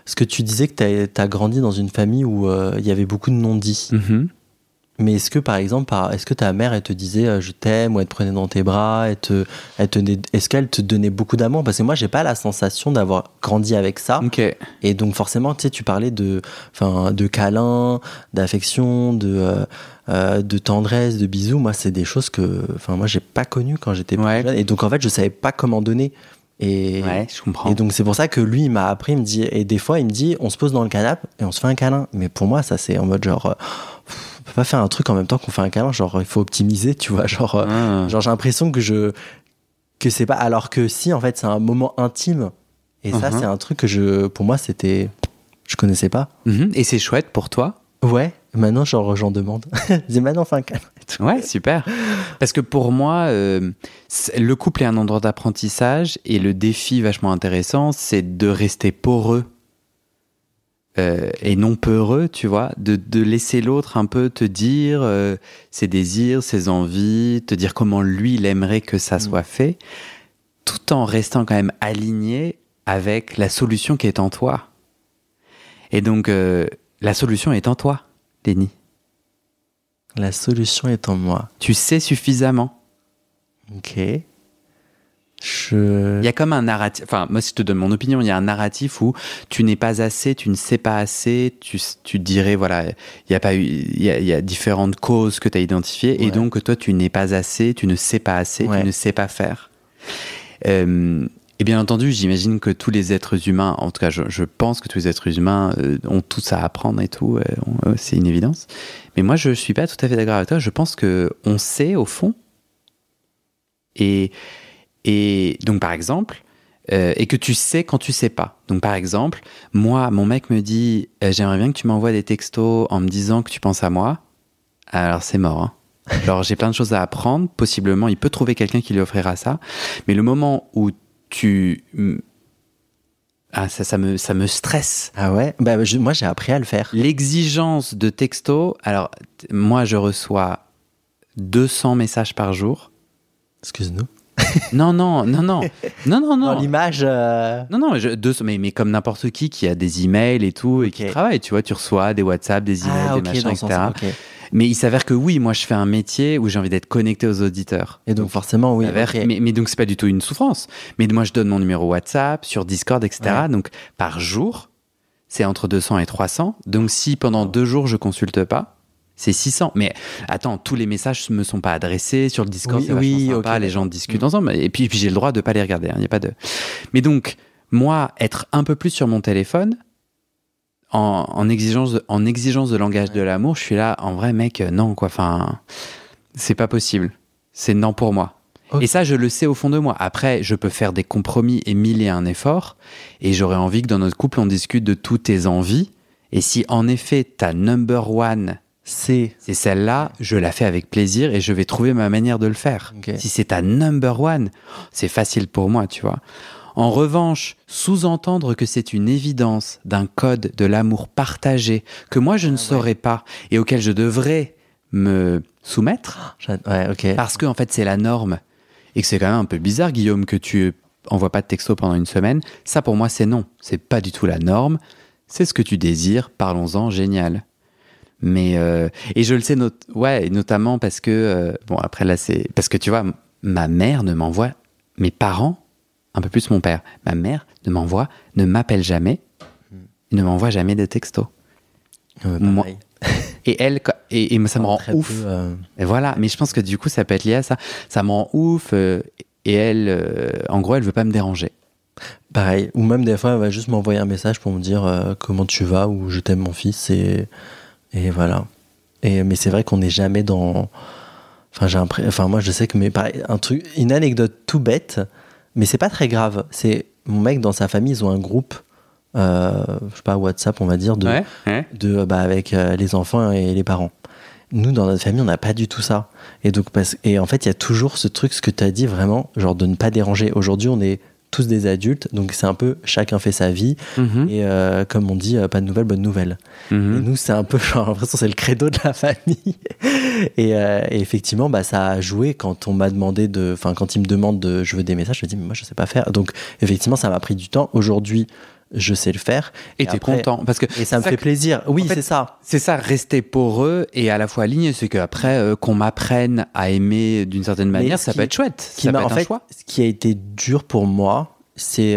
ce que tu disais que t'as grandi dans une famille où il y avait beaucoup de non-dits. Mais est-ce que, par exemple, est-ce que ta mère, elle te disait je t'aime, ou elle te prenait dans tes bras, est-ce qu'elle te donnait beaucoup d'amour? Parce que moi, j'ai pas la sensation d'avoir grandi avec ça. Ok. Et donc, forcément, tu sais, tu parlais de câlins, d'affection, de tendresse, de bisous. Moi, c'est des choses que, moi, j'ai pas connues quand j'étais plus jeune. Et donc, en fait, je savais pas comment donner. Ouais, je comprends. Et donc, c'est pour ça que lui, il m'a appris, il me dit, et des fois, il me dit, on se pose dans le canapé et on se fait un câlin. Mais pour moi, ça, c'est en mode genre, on peut pas faire un truc en même temps qu'on fait un câlin, genre il faut optimiser, tu vois, genre j'ai l'impression que c'est pas, alors que si en fait c'est un moment intime, et ça c'est un truc que pour moi je connaissais pas. Et c'est chouette pour toi? Ouais, maintenant j'en demande. Je dis maintenant on fait un câlin. Ouais, super. Parce que pour moi, le couple est un endroit d'apprentissage, et le défi vachement intéressant, c'est de rester poreux. Et non peureux, tu vois, de laisser l'autre un peu te dire ses désirs, ses envies, te dire comment lui, il aimerait que ça soit fait, tout en restant quand même aligné avec la solution qui est en toi. Et donc, la solution est en toi, Lénie. La solution est en moi. Tu sais suffisamment. Ok. Il y a comme un narratif, enfin moi si je te donne mon opinion, il y a un narratif où tu n'es pas assez, tu ne sais pas assez, tu dirais voilà, il y a différentes causes que tu as identifiées, et donc toi tu n'es pas assez, tu ne sais pas assez, tu ne sais pas faire. Et bien entendu, j'imagine que tous les êtres humains, en tout cas je pense que tous les êtres humains ont tous à apprendre et tout, c'est une évidence. Mais moi je suis pas tout à fait d'accord avec toi, je pense qu'on sait au fond, et donc, par exemple, et que tu sais quand tu sais pas. Donc, par exemple, moi, mon mec me dit j'aimerais bien que tu m'envoies des textos en me disant que tu penses à moi. Alors, c'est mort. Hein. Alors, j'ai plein de choses à apprendre. Possiblement, il peut trouver quelqu'un qui lui offrira ça. Mais le moment où ça me stresse. Ah ouais? Moi, j'ai appris à le faire. L'exigence de textos. Alors, moi, je reçois 200 messages par jour. Excuse-nous. Non. Dans l'image. Non, mais comme n'importe qui a des emails et tout, et qui travaille, tu vois, tu reçois des WhatsApp, des emails, des machins, etc. Mais il s'avère que oui, moi je fais un métier où j'ai envie d'être connecté aux auditeurs. Et donc forcément, oui. Mais donc c'est pas du tout une souffrance. Mais moi je donne mon numéro WhatsApp, sur Discord, etc. Ouais. Donc par jour, c'est entre 200 et 300. Donc si pendant 2 jours je consulte pas, c'est 600. Mais attends, tous les messages ne me sont pas adressés sur le Discord, c'est vachement sympa, les gens discutent ensemble. Et puis j'ai le droit de ne pas les regarder. Hein, y a pas de... Mais donc, moi, être un peu plus sur mon téléphone, en exigence de langage de l'amour, je suis là, en vrai, mec, non, quoi. Enfin, c'est pas possible. C'est non pour moi. Okay. Et ça, je le sais au fond de moi. Après, je peux faire des compromis et 1001 efforts. Et j'aurais envie que dans notre couple, on discute de toutes tes envies. Et si, en effet, ta number one... c'est celle-là, je la fais avec plaisir et je vais trouver ma manière de le faire. Okay. Si c'est ta number one, c'est facile pour moi, tu vois. En revanche, sous-entendre que c'est une évidence d'un code de l'amour partagé que moi je ne saurais pas et auquel je devrais me soumettre, parce que en fait c'est la norme et que c'est quand même un peu bizarre, Guillaume, que tu envoies pas de texto pendant une semaine. Ça pour moi c'est non, c'est pas du tout la norme. C'est ce que tu désires, parlons-en, génial. Mais et je le sais notamment parce que bon après là c'est parce que tu vois ma mère ne m'envoie, mes parents un peu plus mon père, ma mère ne m'appelle jamais, ne m'envoie jamais de texto. Moi, et elle et ça me rend ouf. Et voilà, mais je pense que du coup ça peut être lié à ça. Ça me rend ouf et elle en gros elle veut pas me déranger. Pareil, ou même des fois elle va juste m'envoyer un message pour me dire comment tu vas ou je t'aime mon fils et voilà. Mais c'est vrai qu'on n'est jamais dans... moi, je sais que... une anecdote tout bête, mais c'est pas très grave. C'est mon mec, dans sa famille, ils ont un groupe, je sais pas, WhatsApp, on va dire, avec les enfants et les parents. Nous, dans notre famille, on n'a pas du tout ça. Et en fait, il y a toujours ce truc, ce que tu as dit, vraiment, genre de ne pas déranger. Aujourd'hui, on est tous des adultes, donc c'est un peu chacun fait sa vie et comme on dit, pas de nouvelles, bonne nouvelle. Et nous c'est un peu genre l'impression c'est le credo de la famille et effectivement ça a joué quand on m'a demandé quand il me demande je veux des messages, je dis mais moi je sais pas faire, donc effectivement ça m'a pris du temps. Aujourd'hui je sais le faire. Et t'es content. Parce que et ça me fait plaisir. Oui, en fait, c'est ça. C'est ça, rester poreux et à la fois aligné. C'est qu'après, qu'on m'apprenne à aimer d'une certaine manière, ça peut être chouette. Ça peut être un choix. Ce qui a été dur pour moi, c'est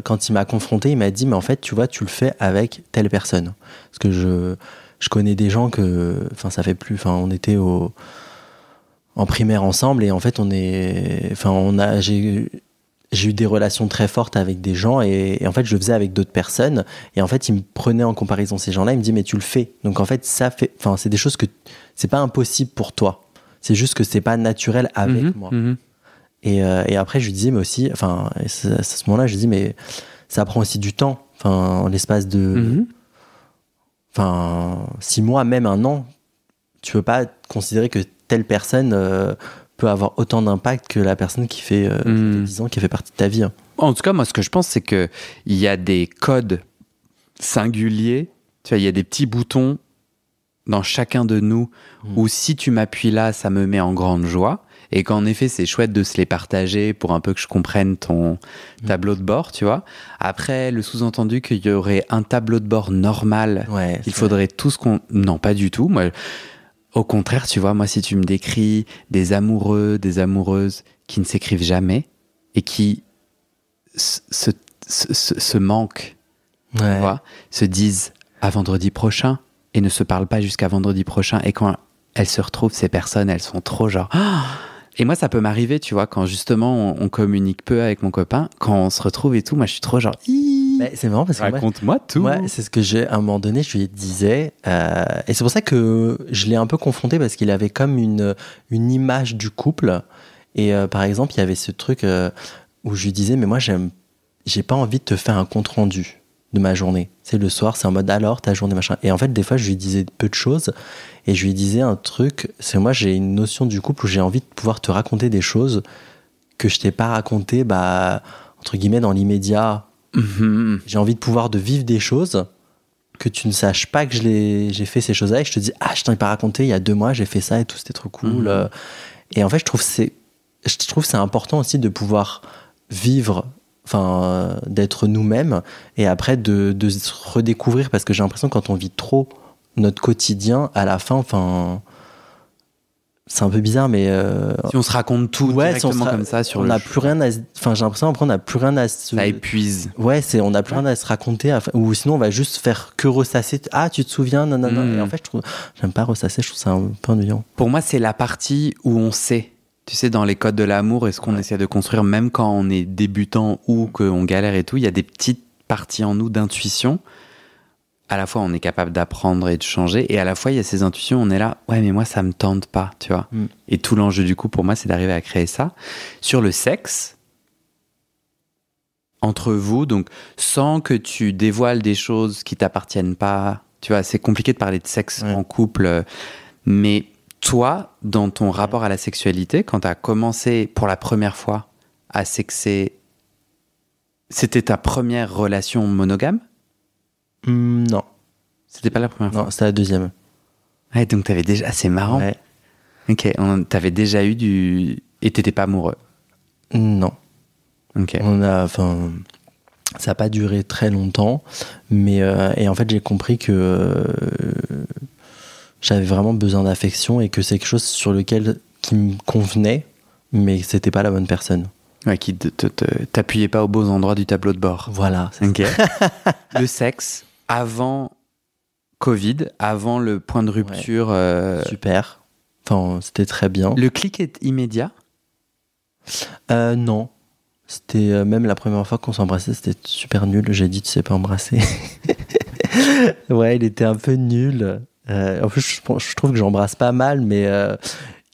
quand il m'a confronté, il m'a dit, mais en fait, tu vois, tu le fais avec telle personne. Parce que je connais des gens que, enfin, ça fait plus, enfin, on était en primaire ensemble et en fait, j'ai eu des relations très fortes avec des gens et en fait, je le faisais avec d'autres personnes et en fait, ils me prenaient en comparaison ces gens-là, ils me disaient, mais tu le fais. Donc en fait, c'est des choses que c'est pas impossible pour toi. C'est juste que c'est pas naturel avec moi. Et après, je lui disais, mais aussi, enfin, à ce moment-là, je lui dis, mais ça prend aussi du temps. Enfin, en l'espace de 6 mois, même 1 an, tu peux pas considérer que telle personne peut avoir autant d'impact que la personne qui fait 10 ans, qui fait partie de ta vie. En tout cas, moi, ce que je pense, c'est qu'il y a des codes singuliers. Tu vois, il y a des petits boutons dans chacun de nous où si tu m'appuies là, ça me met en grande joie. Et qu'en effet, c'est chouette de se les partager pour un peu que je comprenne ton tableau de bord, tu vois. Après, le sous-entendu qu'il y aurait un tableau de bord normal, il faudrait tout ce qu'on... Non, pas du tout. Moi, au contraire, tu vois, moi, si tu me décris des amoureux, des amoureuses qui ne s'écrivent jamais et qui se manquent, tu vois, se disent à vendredi prochain et ne se parlent pas jusqu'à vendredi prochain. Et quand elles se retrouvent, ces personnes, elles sont trop genre... Et moi, ça peut m'arriver, tu vois, quand justement on communique peu avec mon copain, quand on se retrouve et tout, moi je suis trop genre... Mais c'est marrant parce que raconte-moi tout. Moi, c'est ce que à un moment donné, je lui disais, et c'est pour ça que je l'ai un peu confronté parce qu'il avait comme une image du couple. Et par exemple, il y avait ce truc où je lui disais, mais moi, j'ai pas envie de te faire un compte rendu de ma journée. C'est le soir, c'est en mode alors ta journée machin. Et en fait, des fois, je lui disais peu de choses et je lui disais un truc. C'est moi, j'ai une notion du couple où j'ai envie de pouvoir te raconter des choses que je t'ai pas racontées, entre guillemets, dans l'immédiat. J'ai envie de pouvoir de vivre des choses que tu ne saches pas que j'ai fait ces choses-là et que je te dis, je t'en ai pas raconté, il y a 2 mois, j'ai fait ça et tout, c'était trop cool. Et en fait, je trouve que c'est important aussi de pouvoir vivre, d'être nous-mêmes et après de se redécouvrir parce que j'ai l'impression que quand on vit trop notre quotidien, à la fin, c'est un peu bizarre, mais si on se raconte tout directement comme ça sur on n'a plus rien à, j'ai l'impression après on n'a plus rien à ça épuise. On n'a plus rien à se raconter ou sinon on va juste faire que ressasser. Tu te souviens, non. Et en fait, j'aime pas ressasser, je trouve ça un peu ennuyant. Pour moi, c'est la partie où on sait. Tu sais, dans les codes de l'amour et ce qu'on essaie de construire, même quand on est débutant ou qu'on galère et tout, il y a des petites parties en nous d'intuition. À la fois, on est capable d'apprendre et de changer, et à la fois, il y a ces intuitions, on est là, ouais, mais moi, ça me tente pas, tu vois. Et tout l'enjeu, du coup, pour moi, c'est d'arriver à créer ça. Sur le sexe, entre vous, donc, sans que tu dévoiles des choses qui t'appartiennent pas, tu vois, c'est compliqué de parler de sexe en couple, mais toi, dans ton rapport à la sexualité, quand tu as commencé pour la première fois à sexer, c'était ta première relation monogame ? Non. C'était pas la première fois ? Non, c'était la deuxième. Ouais, donc t'avais déjà... c'est marrant. Ouais. Ok, t'avais déjà eu du... Et t'étais pas amoureux ? Non. Ok. Ça n'a pas duré très longtemps, mais... et en fait, j'ai compris que... j'avais vraiment besoin d'affection et que c'est quelque chose qui me convenait, mais c'était pas la bonne personne. Ouais, qui t'appuyait pas aux beaux endroits du tableau de bord. Voilà. Ok. Le sexe, avant Covid, avant le point de rupture... Super. C'était très bien. Le clic est immédiat ? Non. C'était même la première fois qu'on s'embrassait, c'était super nul. J'ai dit, tu sais pas embrasser. Ouais, il était un peu nul. En plus, je trouve que j'embrasse pas mal, mais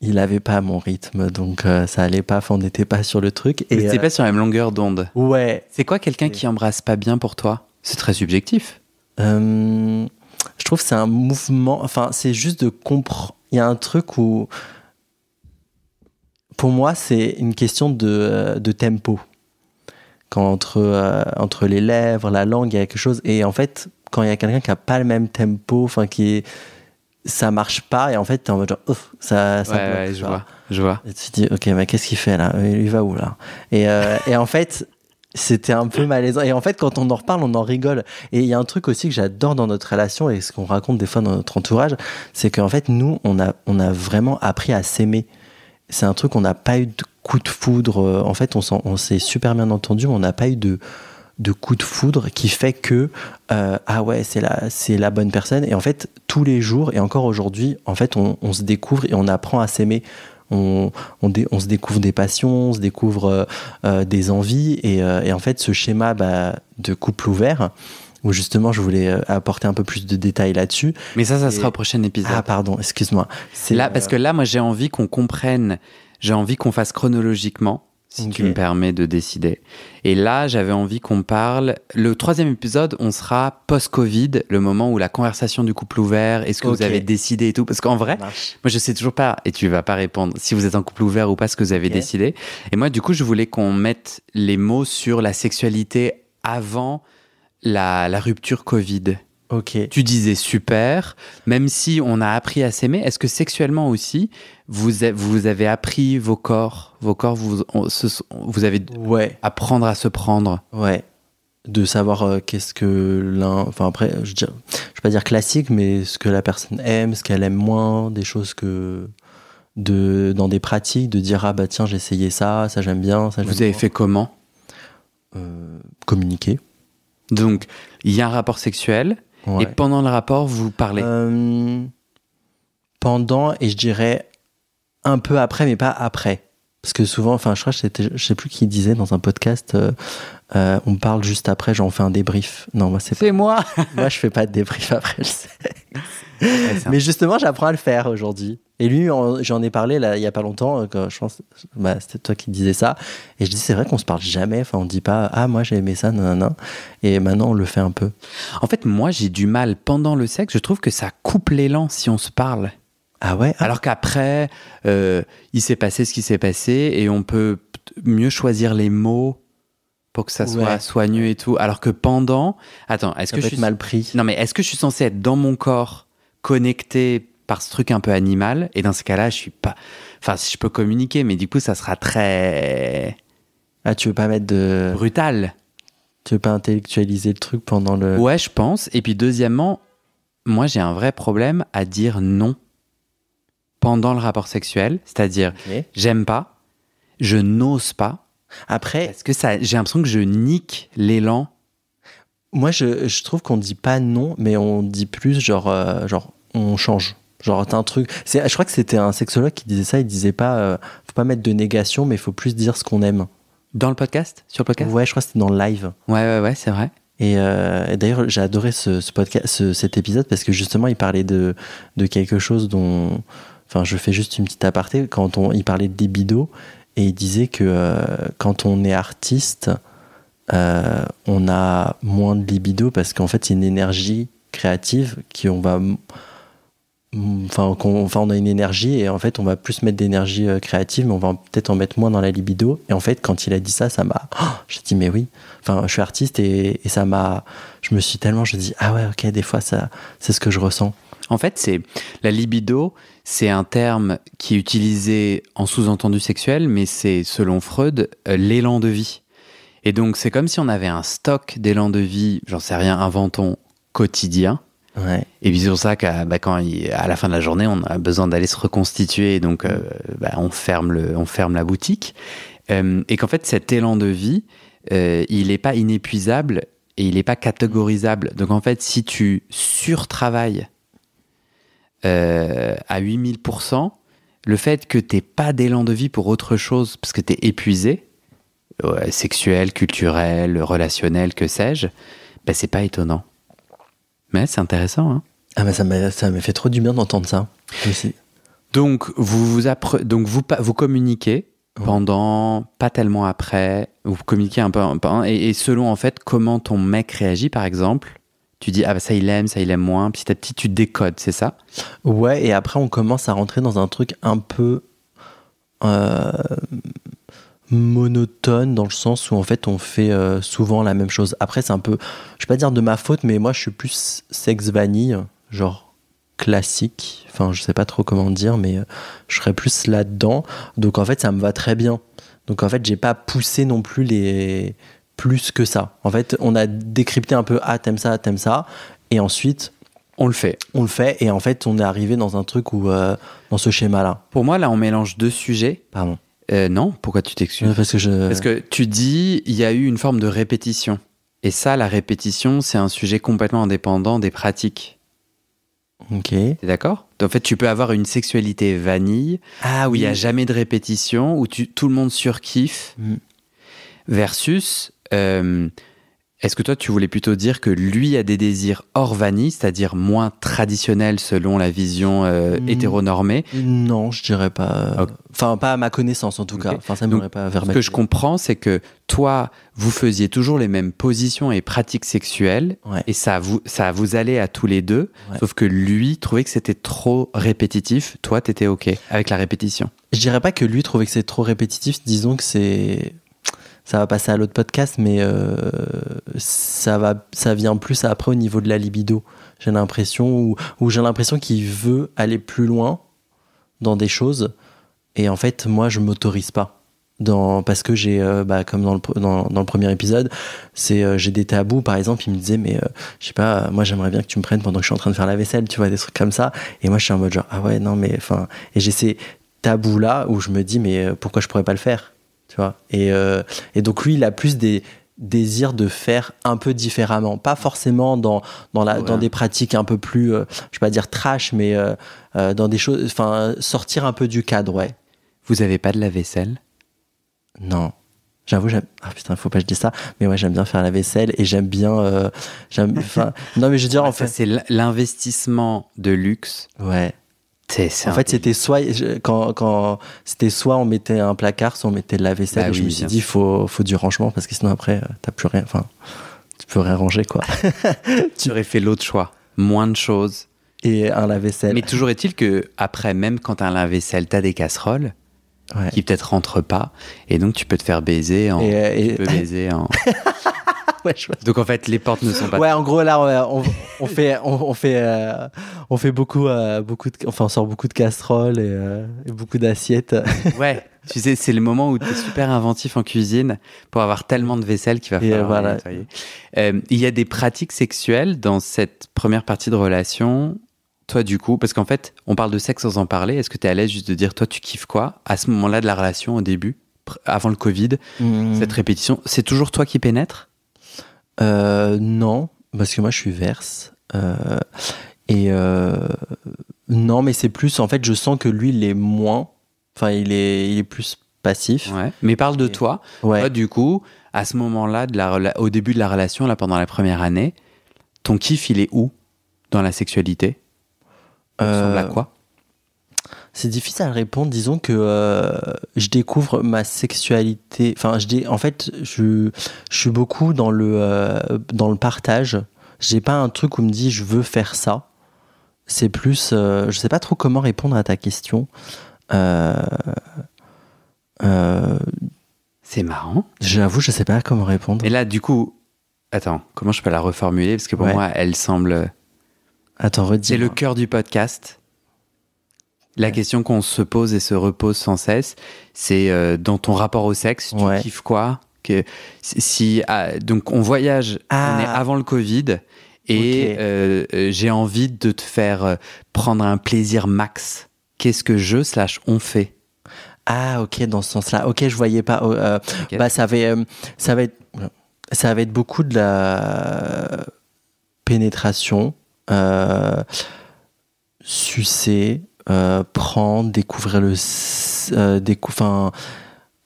il avait pas mon rythme, donc ça allait pas. On n'était pas sur le truc. Et c'était pas sur la même longueur d'onde. Ouais. C'est quoi quelqu'un qui embrasse pas bien pour toi ? C'est très subjectif. Je trouve que c'est un mouvement. C'est juste de comprendre. Il y a un truc où, pour moi, c'est une question de tempo. Quand entre les lèvres, la langue, il y a quelque chose. Et en fait, quand il y a quelqu'un qui a pas le même tempo, ça marche pas, et en fait t'es en mode genre ouf, ça ouais, je vois. Et tu te dis ok, mais qu'est-ce qu'il fait là, il va où là, et en fait C'était un peu malaisant. Et en fait, quand on en reparle, on en rigole. Et il y a un truc aussi que j'adore dans notre relation et ce qu'on raconte des fois dans notre entourage, c'est qu'en fait, nous, on a vraiment appris à s'aimer. C'est un truc, on n'a pas eu de coup de foudre. En fait, on s'est super bien entendu, mais on n'a pas eu de coup de foudre qui fait que ah ouais, c'est la bonne personne. Et en fait, tous les jours et encore aujourd'hui, en fait, on se découvre et on apprend à s'aimer. On se découvre des passions, on se découvre des envies et en fait ce schéma de couple ouvert où justement je voulais apporter un peu plus de détails là-dessus. Mais ça sera au prochain épisode. Ah pardon, excuse-moi. Là, parce que là, moi j'ai envie qu'on comprenne, j'ai envie qu'on fasse chronologiquement, si tu me permets de décider. Et là, j'avais envie qu'on parle. Le 3e épisode, on sera post-Covid, le moment où la conversation du couple ouvert, est-ce que vous avez décidé et tout. Parce qu'en vrai, moi, je sais toujours pas, et tu vas pas répondre, si vous êtes en couple ouvert ou pas, ce que vous avez décidé. Et moi, du coup, je voulais qu'on mette les mots sur la sexualité avant la rupture Covid. Ok. Tu disais super, même si on a appris à s'aimer, est-ce que sexuellement aussi, vous avez appris vos corps, vous avez apprendre à se prendre. Ouais. De savoir qu'est-ce que l'un, enfin après, je vais pas dire classique, mais ce que la personne aime, ce qu'elle aime moins, des choses dans des pratiques, de dire ah bah tiens j'ai essayé ça j'aime bien, ça j'aime Vous avez moins. fait comment? Communiquer. Donc il y a un rapport sexuel. Ouais. Et pendant le rapport, vous parlez pendant, et je dirais un peu après, mais pas après. Parce que souvent, enfin, je crois que je sais plus qui disait dans un podcast, on parle juste après, genre on fait un débrief. Non, moi, c'est moi. Moi, je fais pas de débrief après, je sais. Mais justement, j'apprends à le faire aujourd'hui. Et lui, j'en ai parlé là, il y a pas longtemps, je pense, c'était toi qui disais ça. Et je dis, c'est vrai qu'on se parle jamais. Enfin, on dit pas, ah, moi j'ai aimé ça, nanana. Et maintenant, on le fait un peu. En fait, moi, j'ai du mal pendant le sexe. Je trouve que ça coupe l'élan si on se parle. Ah ouais. Alors qu'après, il s'est passé ce qui s'est passé et on peut mieux choisir les mots pour que ça soit soigneux et tout. Alors que pendant, attends, est-ce que je suis mal pris? Non, mais est-ce que je suis censé être dans mon corps, connecté par ce truc un peu animal? Et dans ce cas-là, je suis pas. Enfin, si je peux communiquer, mais du coup, ça sera très. Ah, tu veux pas mettre de. Brutal. Tu veux pas intellectualiser le truc pendant le. Ouais, je pense. Et puis, deuxièmement, moi, j'ai un vrai problème à dire non pendant le rapport sexuel. C'est-à-dire, j'aime pas, je n'ose pas. Après. Parce que j'ai l'impression que je nique l'élan. Moi, je trouve qu'on dit pas non, mais on dit plus genre on change. Genre, t'as un truc. Je crois que c'était un sexologue qui disait ça. Il disait pas, faut pas mettre de négation, mais il faut plus dire ce qu'on aime. Dans le podcast? Sur le podcast? Ouais, je crois que c'était dans le live. Ouais, c'est vrai. Et d'ailleurs, j'ai adoré ce podcast, cet épisode parce que justement, il parlait de quelque chose dont. Enfin, je fais juste une petite aparté. Il parlait de libido et il disait que quand on est artiste, on a moins de libido parce qu'en fait, c'est une énergie créative on a une énergie et en fait on va plus mettre d'énergie créative mais on va peut-être en mettre moins dans la libido. Et en fait quand il a dit ça m'a j'ai dit mais oui, enfin je suis artiste et ça m'a, je me dis ah ouais ok, des fois ça c'est ce que je ressens. En fait c'est la libido, c'est un terme qui est utilisé en sous-entendu sexuel, mais c'est selon Freud l'élan de vie. Et donc c'est comme si on avait un stock d'élan de vie, j'en sais rien, inventons, quotidien. Ouais. Et puis c'est pour ça qu'à à la fin de la journée, on a besoin d'aller se reconstituer, donc on ferme la boutique. Et qu'en fait, cet élan de vie, il n'est pas inépuisable et il n'est pas catégorisable. Donc en fait, si tu surtravailles à 8000%, le fait que tu n'aies pas d'élan de vie pour autre chose, parce que tu es épuisé, sexuel, culturel, relationnel, que sais-je, c'est pas étonnant. Mais c'est intéressant, hein. Ah mais ça m'a fait trop du bien d'entendre ça. Donc vous communiquez pendant, pas tellement après, vous communiquez un peu et selon en fait comment ton mec réagit par exemple, tu dis ça il aime moins, petit à petit tu décodes, c'est ça? Ouais, et après on commence à rentrer dans un truc un peu monotone dans le sens où en fait on fait souvent la même chose. Après c'est un peu, je vais pas dire de ma faute, mais moi je suis plus sexe vanille, genre classique, enfin je sais pas trop comment dire, mais je serais plus là-dedans, donc en fait ça me va très bien. Donc en fait j'ai pas poussé non plus plus que ça. En fait, on a décrypté un peu, t'aimes ça, et ensuite on le fait. Et en fait, on est arrivé dans un truc où, dans ce schéma-là. Pour moi, là, on mélange deux sujets. Pardon. Non, pourquoi tu t'excuses ? Parce que tu dis, il y a eu une forme de répétition. Et ça, la répétition, c'est un sujet complètement indépendant des pratiques. Ok. T'es d'accord ? En fait, tu peux avoir une sexualité vanille, où il n'y a jamais de répétition, où tout le monde surkiffe, versus... est-ce que toi, tu voulais plutôt dire que lui a des désirs hors vanille, c'est-à-dire moins traditionnels selon la vision hétéronormée ? Non, je dirais pas. Okay. Enfin, pas à ma connaissance en tout cas. Enfin, ça ne m'aurait pas verbalisé. Ce que je comprends, c'est que toi, vous faisiez toujours les mêmes positions et pratiques sexuelles, et ça vous allait à tous les deux, sauf que lui trouvait que c'était trop répétitif. Toi, t'étais OK avec la répétition. Je dirais pas que lui trouvait que c'est trop répétitif. Disons que c'est... Ça va passer à l'autre podcast, mais ça vient plus après au niveau de la libido. J'ai l'impression, où j'ai l'impression qu'il veut aller plus loin dans des choses, et en fait, moi, je m'autorise pas. Parce que j'ai, comme dans le premier épisode, j'ai des tabous. Par exemple, il me disait, mais je sais pas, moi, j'aimerais bien que tu me prennes pendant que je suis en train de faire la vaisselle, tu vois, des trucs comme ça. Et moi, je suis en mode genre, ah ouais, non, mais enfin, et j'ai ces tabous là où je me dis, mais pourquoi je pourrais pas le faire? Tu vois, et donc lui il a plus des désirs de faire un peu différemment, pas forcément dans des pratiques un peu plus je vais pas dire trash, mais dans des choses, enfin sortir un peu du cadre. Ouais. Vous avez pas de la vaisselle? Non, j'avoue, putain, faut pas que je dise ça, mais ouais, j'aime bien faire la vaisselle et j'aime bien non mais je veux dire, en fait c'est l'investissement de luxe. Ouais. En fait, c'était soit quand c'était soit on mettait un placard, soit on mettait de la vaisselle. Et je me suis dit, faut du rangement parce que sinon après t'as plus rien. Enfin, tu peux rien ranger quoi. Tu aurais fait l'autre choix, moins de choses et un lave-vaisselle. Mais toujours est-il que après, même quand t'as un lave-vaisselle, t'as des casseroles qui peut-être rentrent pas, et donc tu peux te faire baiser en. Tu peux baiser en. Ouais, donc en fait les portes ne sont pas. Ouais, en gros là on fait beaucoup on sort beaucoup de casseroles et beaucoup d'assiettes. Ouais, tu sais, c'est le moment où tu es super inventif en cuisine pour avoir tellement de vaisselle qu'il va falloir nettoyer. Il y a des pratiques sexuelles dans cette première partie de relation. Toi du coup, parce qu'en fait on parle de sexe sans en parler, est-ce que tu es à l'aise juste de dire toi tu kiffes quoi à ce moment-là de la relation, au début, avant le Covid, cette répétition, c'est toujours toi qui pénètres? Non, parce que moi je suis verse. Non, mais c'est plus, en fait, je sens que lui, il est moins. Enfin, il est plus passif. Ouais. Mais parle de toi. Ouais. Toi, du coup, à ce moment-là, au début de la relation, là, pendant la première année, ton kiff, il est où dans la sexualité? Il ressemble à quoi? C'est difficile à répondre. Disons que je découvre ma sexualité. Enfin, en fait, je suis beaucoup dans le partage. J'ai pas un truc où me dit je veux faire ça. C'est plus, je sais pas trop comment répondre à ta question. C'est marrant. J'avoue, je sais pas comment répondre. Et là, du coup, attends, comment je peux la reformuler? Parce que pour moi, elle semble. Attends, redis. C'est le cœur du podcast. La question qu'on se pose et se repose sans cesse, c'est dans ton rapport au sexe, tu kiffes quoi? Donc on voyage, on est avant le Covid, et j'ai envie de te faire prendre un plaisir max. Qu'est-ce que on fait? Ah, ok, dans ce sens-là. Ok, je voyais pas. Bah, ça va être beaucoup de la pénétration, sucer, prendre, découvrir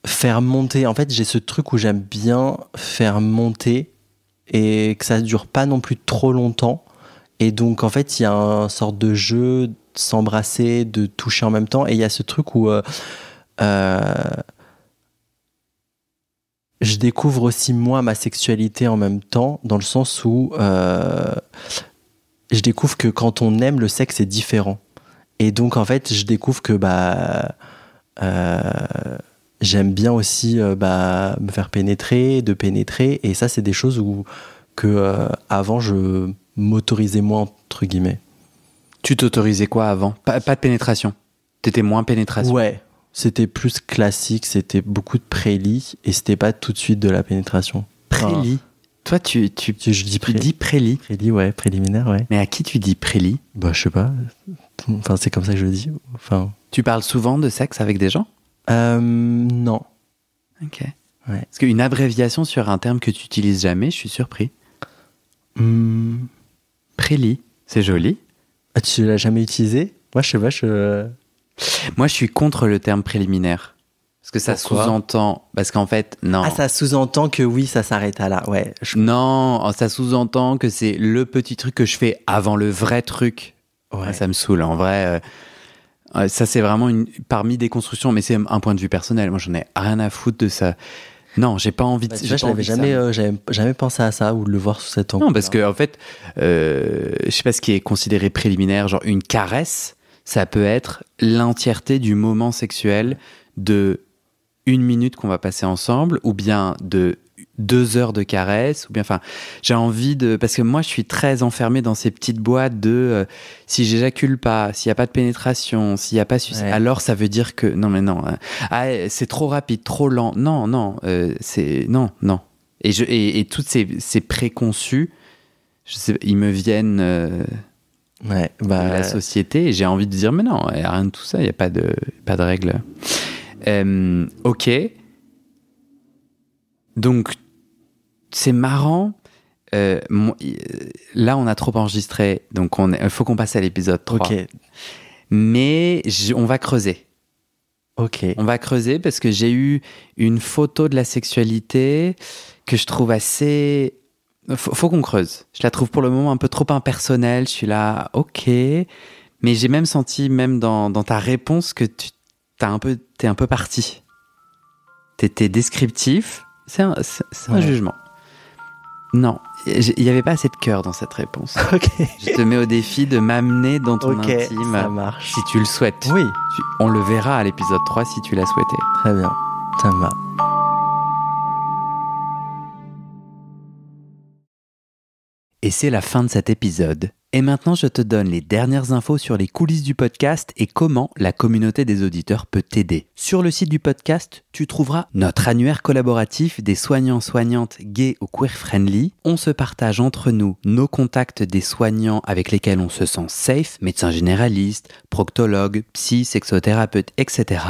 faire monter. En fait, j'ai ce truc où j'aime bien faire monter et que ça dure pas non plus trop longtemps. Et donc, en fait, il y a une sorte de jeu, de s'embrasser, de toucher en même temps. Et il y a ce truc où je découvre aussi moi ma sexualité en même temps, dans le sens où je découvre que quand on aime, le sexe est différent. Et donc en fait je découvre que j'aime bien aussi me faire pénétrer, et ça c'est des choses que avant je m'autorisais moins entre guillemets. Tu t'autorisais quoi avant? Pas de pénétration? T'étais moins pénétration? Ouais. C'était plus classique, c'était beaucoup de prélit et c'était pas tout de suite de la pénétration. Prélit. Toi, tu Je dis dis prélit. prélit, ouais, préliminaire, ouais. Mais à qui tu dis prélit? Bah, je sais pas. Enfin, c'est comme ça que je le dis. Enfin. Tu parles souvent de sexe avec des gens? Non. Ok. Ouais. Parce qu'une abréviation sur un terme que tu utilises jamais, je suis surpris. Prélit. C'est joli. Ah, tu l'as jamais utilisé? Moi, je sais pas, Moi, je suis contre le terme préliminaire. Parce que ça Pourquoi? sous-entend... Parce qu'en fait, non. Ah, ça sous-entend que oui, ça s'arrête à là, ouais. Non, ça sous-entend que c'est le petit truc que je fais avant le vrai truc. Ouais. Ah, ça me saoule. En vrai, ça, c'est vraiment parmi des constructions, mais c'est un point de vue personnel. Moi, j'en ai rien à foutre de ça. Non, j'ai pas envie de... Tu vois, j'avais jamais pensé à ça ou de le voir sous cet angle. Non, parce que en fait, je sais pas ce qui est considéré préliminaire, genre une caresse, ça peut être l'entièreté du moment sexuel de 1 minute qu'on va passer ensemble, ou bien de 2 heures de caresse, ou bien, enfin, j'ai envie de... Parce que moi, je suis très enfermé dans ces petites boîtes de si j'éjacule pas, s'il y a pas de pénétration, s'il y a pas sucé, Ouais. alors ça veut dire que... Non, mais non. C'est trop rapide, trop lent. Non, c'est... Non. Et toutes ces préconçus, je sais, ils me viennent Ouais, de la société, et j'ai envie de dire, mais non, il n'y a rien de tout ça, il n'y a pas de règles. Ok. Donc, c'est marrant. Là, on a trop enregistré, donc il faut qu'on passe à l'épisode 3. Ok. Mais on va creuser. Ok. On va creuser parce que j'ai eu une photo de la sexualité que je trouve assez... Faut qu'on creuse. Je la trouve pour le moment un peu trop impersonnelle. Je suis là, ok. Mais j'ai même senti, même dans ta réponse, que t'es un peu parti. T'étais descriptif. C'est un jugement. Non, il n'y avait pas assez de cœur dans cette réponse. Ok. Je te mets au défi de m'amener dans ton intime. Ça marche. Si tu le souhaites. Oui. On le verra à l'épisode 3 si tu l'as souhaité. Très bien. Ça me va. Et c'est la fin de cet épisode. Et maintenant, je te donne les dernières infos sur les coulisses du podcast et comment la communauté des auditeurs peut t'aider. Sur le site du podcast, tu trouveras notre annuaire collaboratif des soignants-soignantes gays ou queer-friendly. On se partage entre nous nos contacts des soignants avec lesquels on se sent safe, médecins généralistes, proctologues, psy, sexothérapeutes, etc.,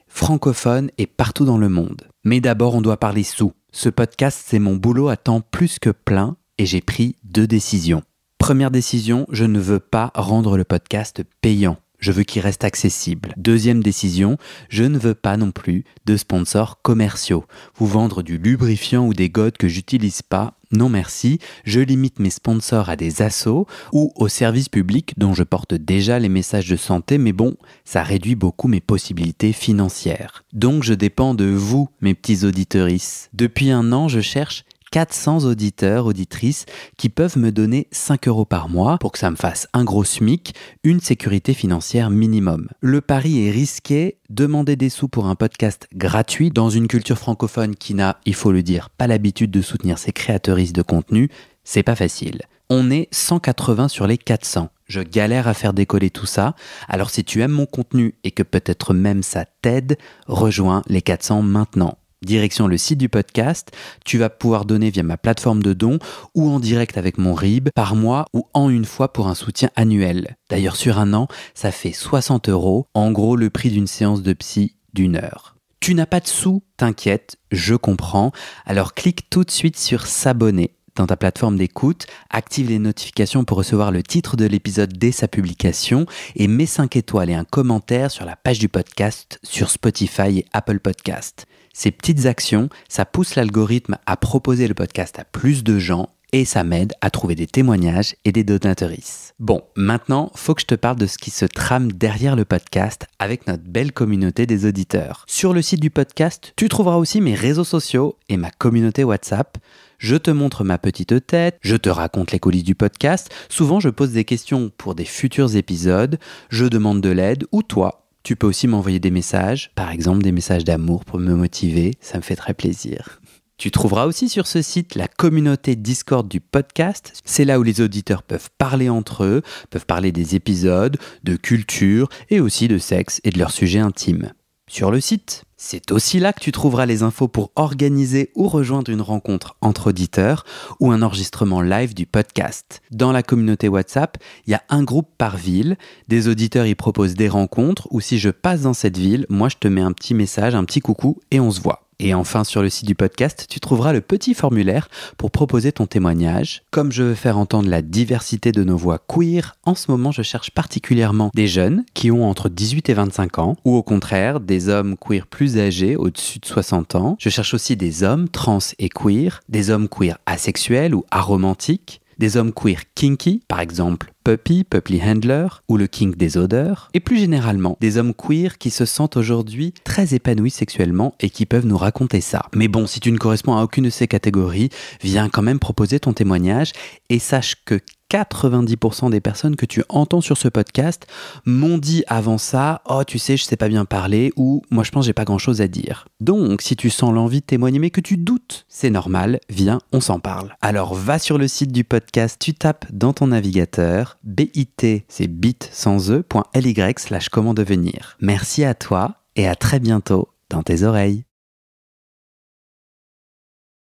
francophones et partout dans le monde. Mais d'abord, on doit parler sous. Ce podcast, c'est mon boulot à temps plus que plein et j'ai pris 2 décisions. Première décision, je ne veux pas rendre le podcast payant. Je veux qu'il reste accessible. Deuxième décision, je ne veux pas non plus de sponsors commerciaux. Vous vendre du lubrifiant ou des godes que j'utilise pas, non merci. Je limite mes sponsors à des assos ou aux services publics dont je porte déjà les messages de santé, mais bon, ça réduit beaucoup mes possibilités financières. Donc je dépends de vous, mes petits auditorices. Depuis 1 an, je cherche 400 auditeurs, auditrices qui peuvent me donner 5 € par mois pour que ça me fasse un gros SMIC, une sécurité financière minimum. Le pari est risqué, demander des sous pour un podcast gratuit dans une culture francophone qui n'a, il faut le dire, pas l'habitude de soutenir ses créatrices de contenu, c'est pas facile. On est 180 sur les 400. Je galère à faire décoller tout ça, alors si tu aimes mon contenu et que peut-être même ça t'aide, rejoins les 400 maintenant. Direction le site du podcast, tu vas pouvoir donner via ma plateforme de dons ou en direct avec mon RIB par mois ou en une fois pour un soutien annuel. D'ailleurs sur 1 an, ça fait 60 €, en gros le prix d'une séance de psy d'1 heure. Tu n'as pas de sous, t'inquiète, je comprends, alors clique tout de suite sur s'abonner dans ta plateforme d'écoute, active les notifications pour recevoir le titre de l'épisode dès sa publication et mets 5 étoiles et un commentaire sur la page du podcast sur Spotify et Apple Podcast. Ces petites actions, ça pousse l'algorithme à proposer le podcast à plus de gens et ça m'aide à trouver des témoignages et des donatrices. Bon, maintenant, faut que je te parle de ce qui se trame derrière le podcast avec notre belle communauté des auditeurs. Sur le site du podcast, tu trouveras aussi mes réseaux sociaux et ma communauté WhatsApp. Je te montre ma petite tête, je te raconte les coulisses du podcast. Souvent, je pose des questions pour des futurs épisodes, je demande de l'aide ou toi. Tu peux aussi m'envoyer des messages, par exemple des messages d'amour pour me motiver, ça me fait très plaisir. Tu trouveras aussi sur ce site la communauté Discord du podcast. C'est là où les auditeurs peuvent parler entre eux, peuvent parler des épisodes, de culture et aussi de sexe et de leurs sujets intimes. sur le site. C'est aussi là que tu trouveras les infos pour organiser ou rejoindre une rencontre entre auditeurs ou un enregistrement live du podcast. Dans la communauté WhatsApp, il y a un groupe par ville. Des auditeurs y proposent des rencontres ou si je passe dans cette ville, moi je te mets un petit message, un petit coucou et on se voit. Et enfin, sur le site du podcast, tu trouveras le petit formulaire pour proposer ton témoignage. Comme je veux faire entendre la diversité de nos voix queer, en ce moment, je cherche particulièrement des jeunes qui ont entre 18 et 25 ans, ou au contraire, des hommes queer plus âgés, au-dessus de 60 ans. Je cherche aussi des hommes trans et queer, des hommes queer asexuels ou aromantiques, des hommes queer kinky, par exemple Puppy Handler, ou le kink des odeurs, et plus généralement, des hommes queer qui se sentent aujourd'hui très épanouis sexuellement et qui peuvent nous raconter ça. Mais bon, si tu ne corresponds à aucune de ces catégories, viens quand même proposer ton témoignage et sache que 90% des personnes que tu entends sur ce podcast m'ont dit avant ça « Oh, tu sais, je sais pas bien parler » ou « Moi, je pense que j'ai pas grand-chose à dire ». Donc, si tu sens l'envie de témoigner mais que tu doutes, c'est normal, viens, on s'en parle. Alors, va sur le site du podcast, tu tapes dans ton navigateur bit, c'est bit sans e.ly/comment devenir. Merci à toi et à très bientôt dans tes oreilles.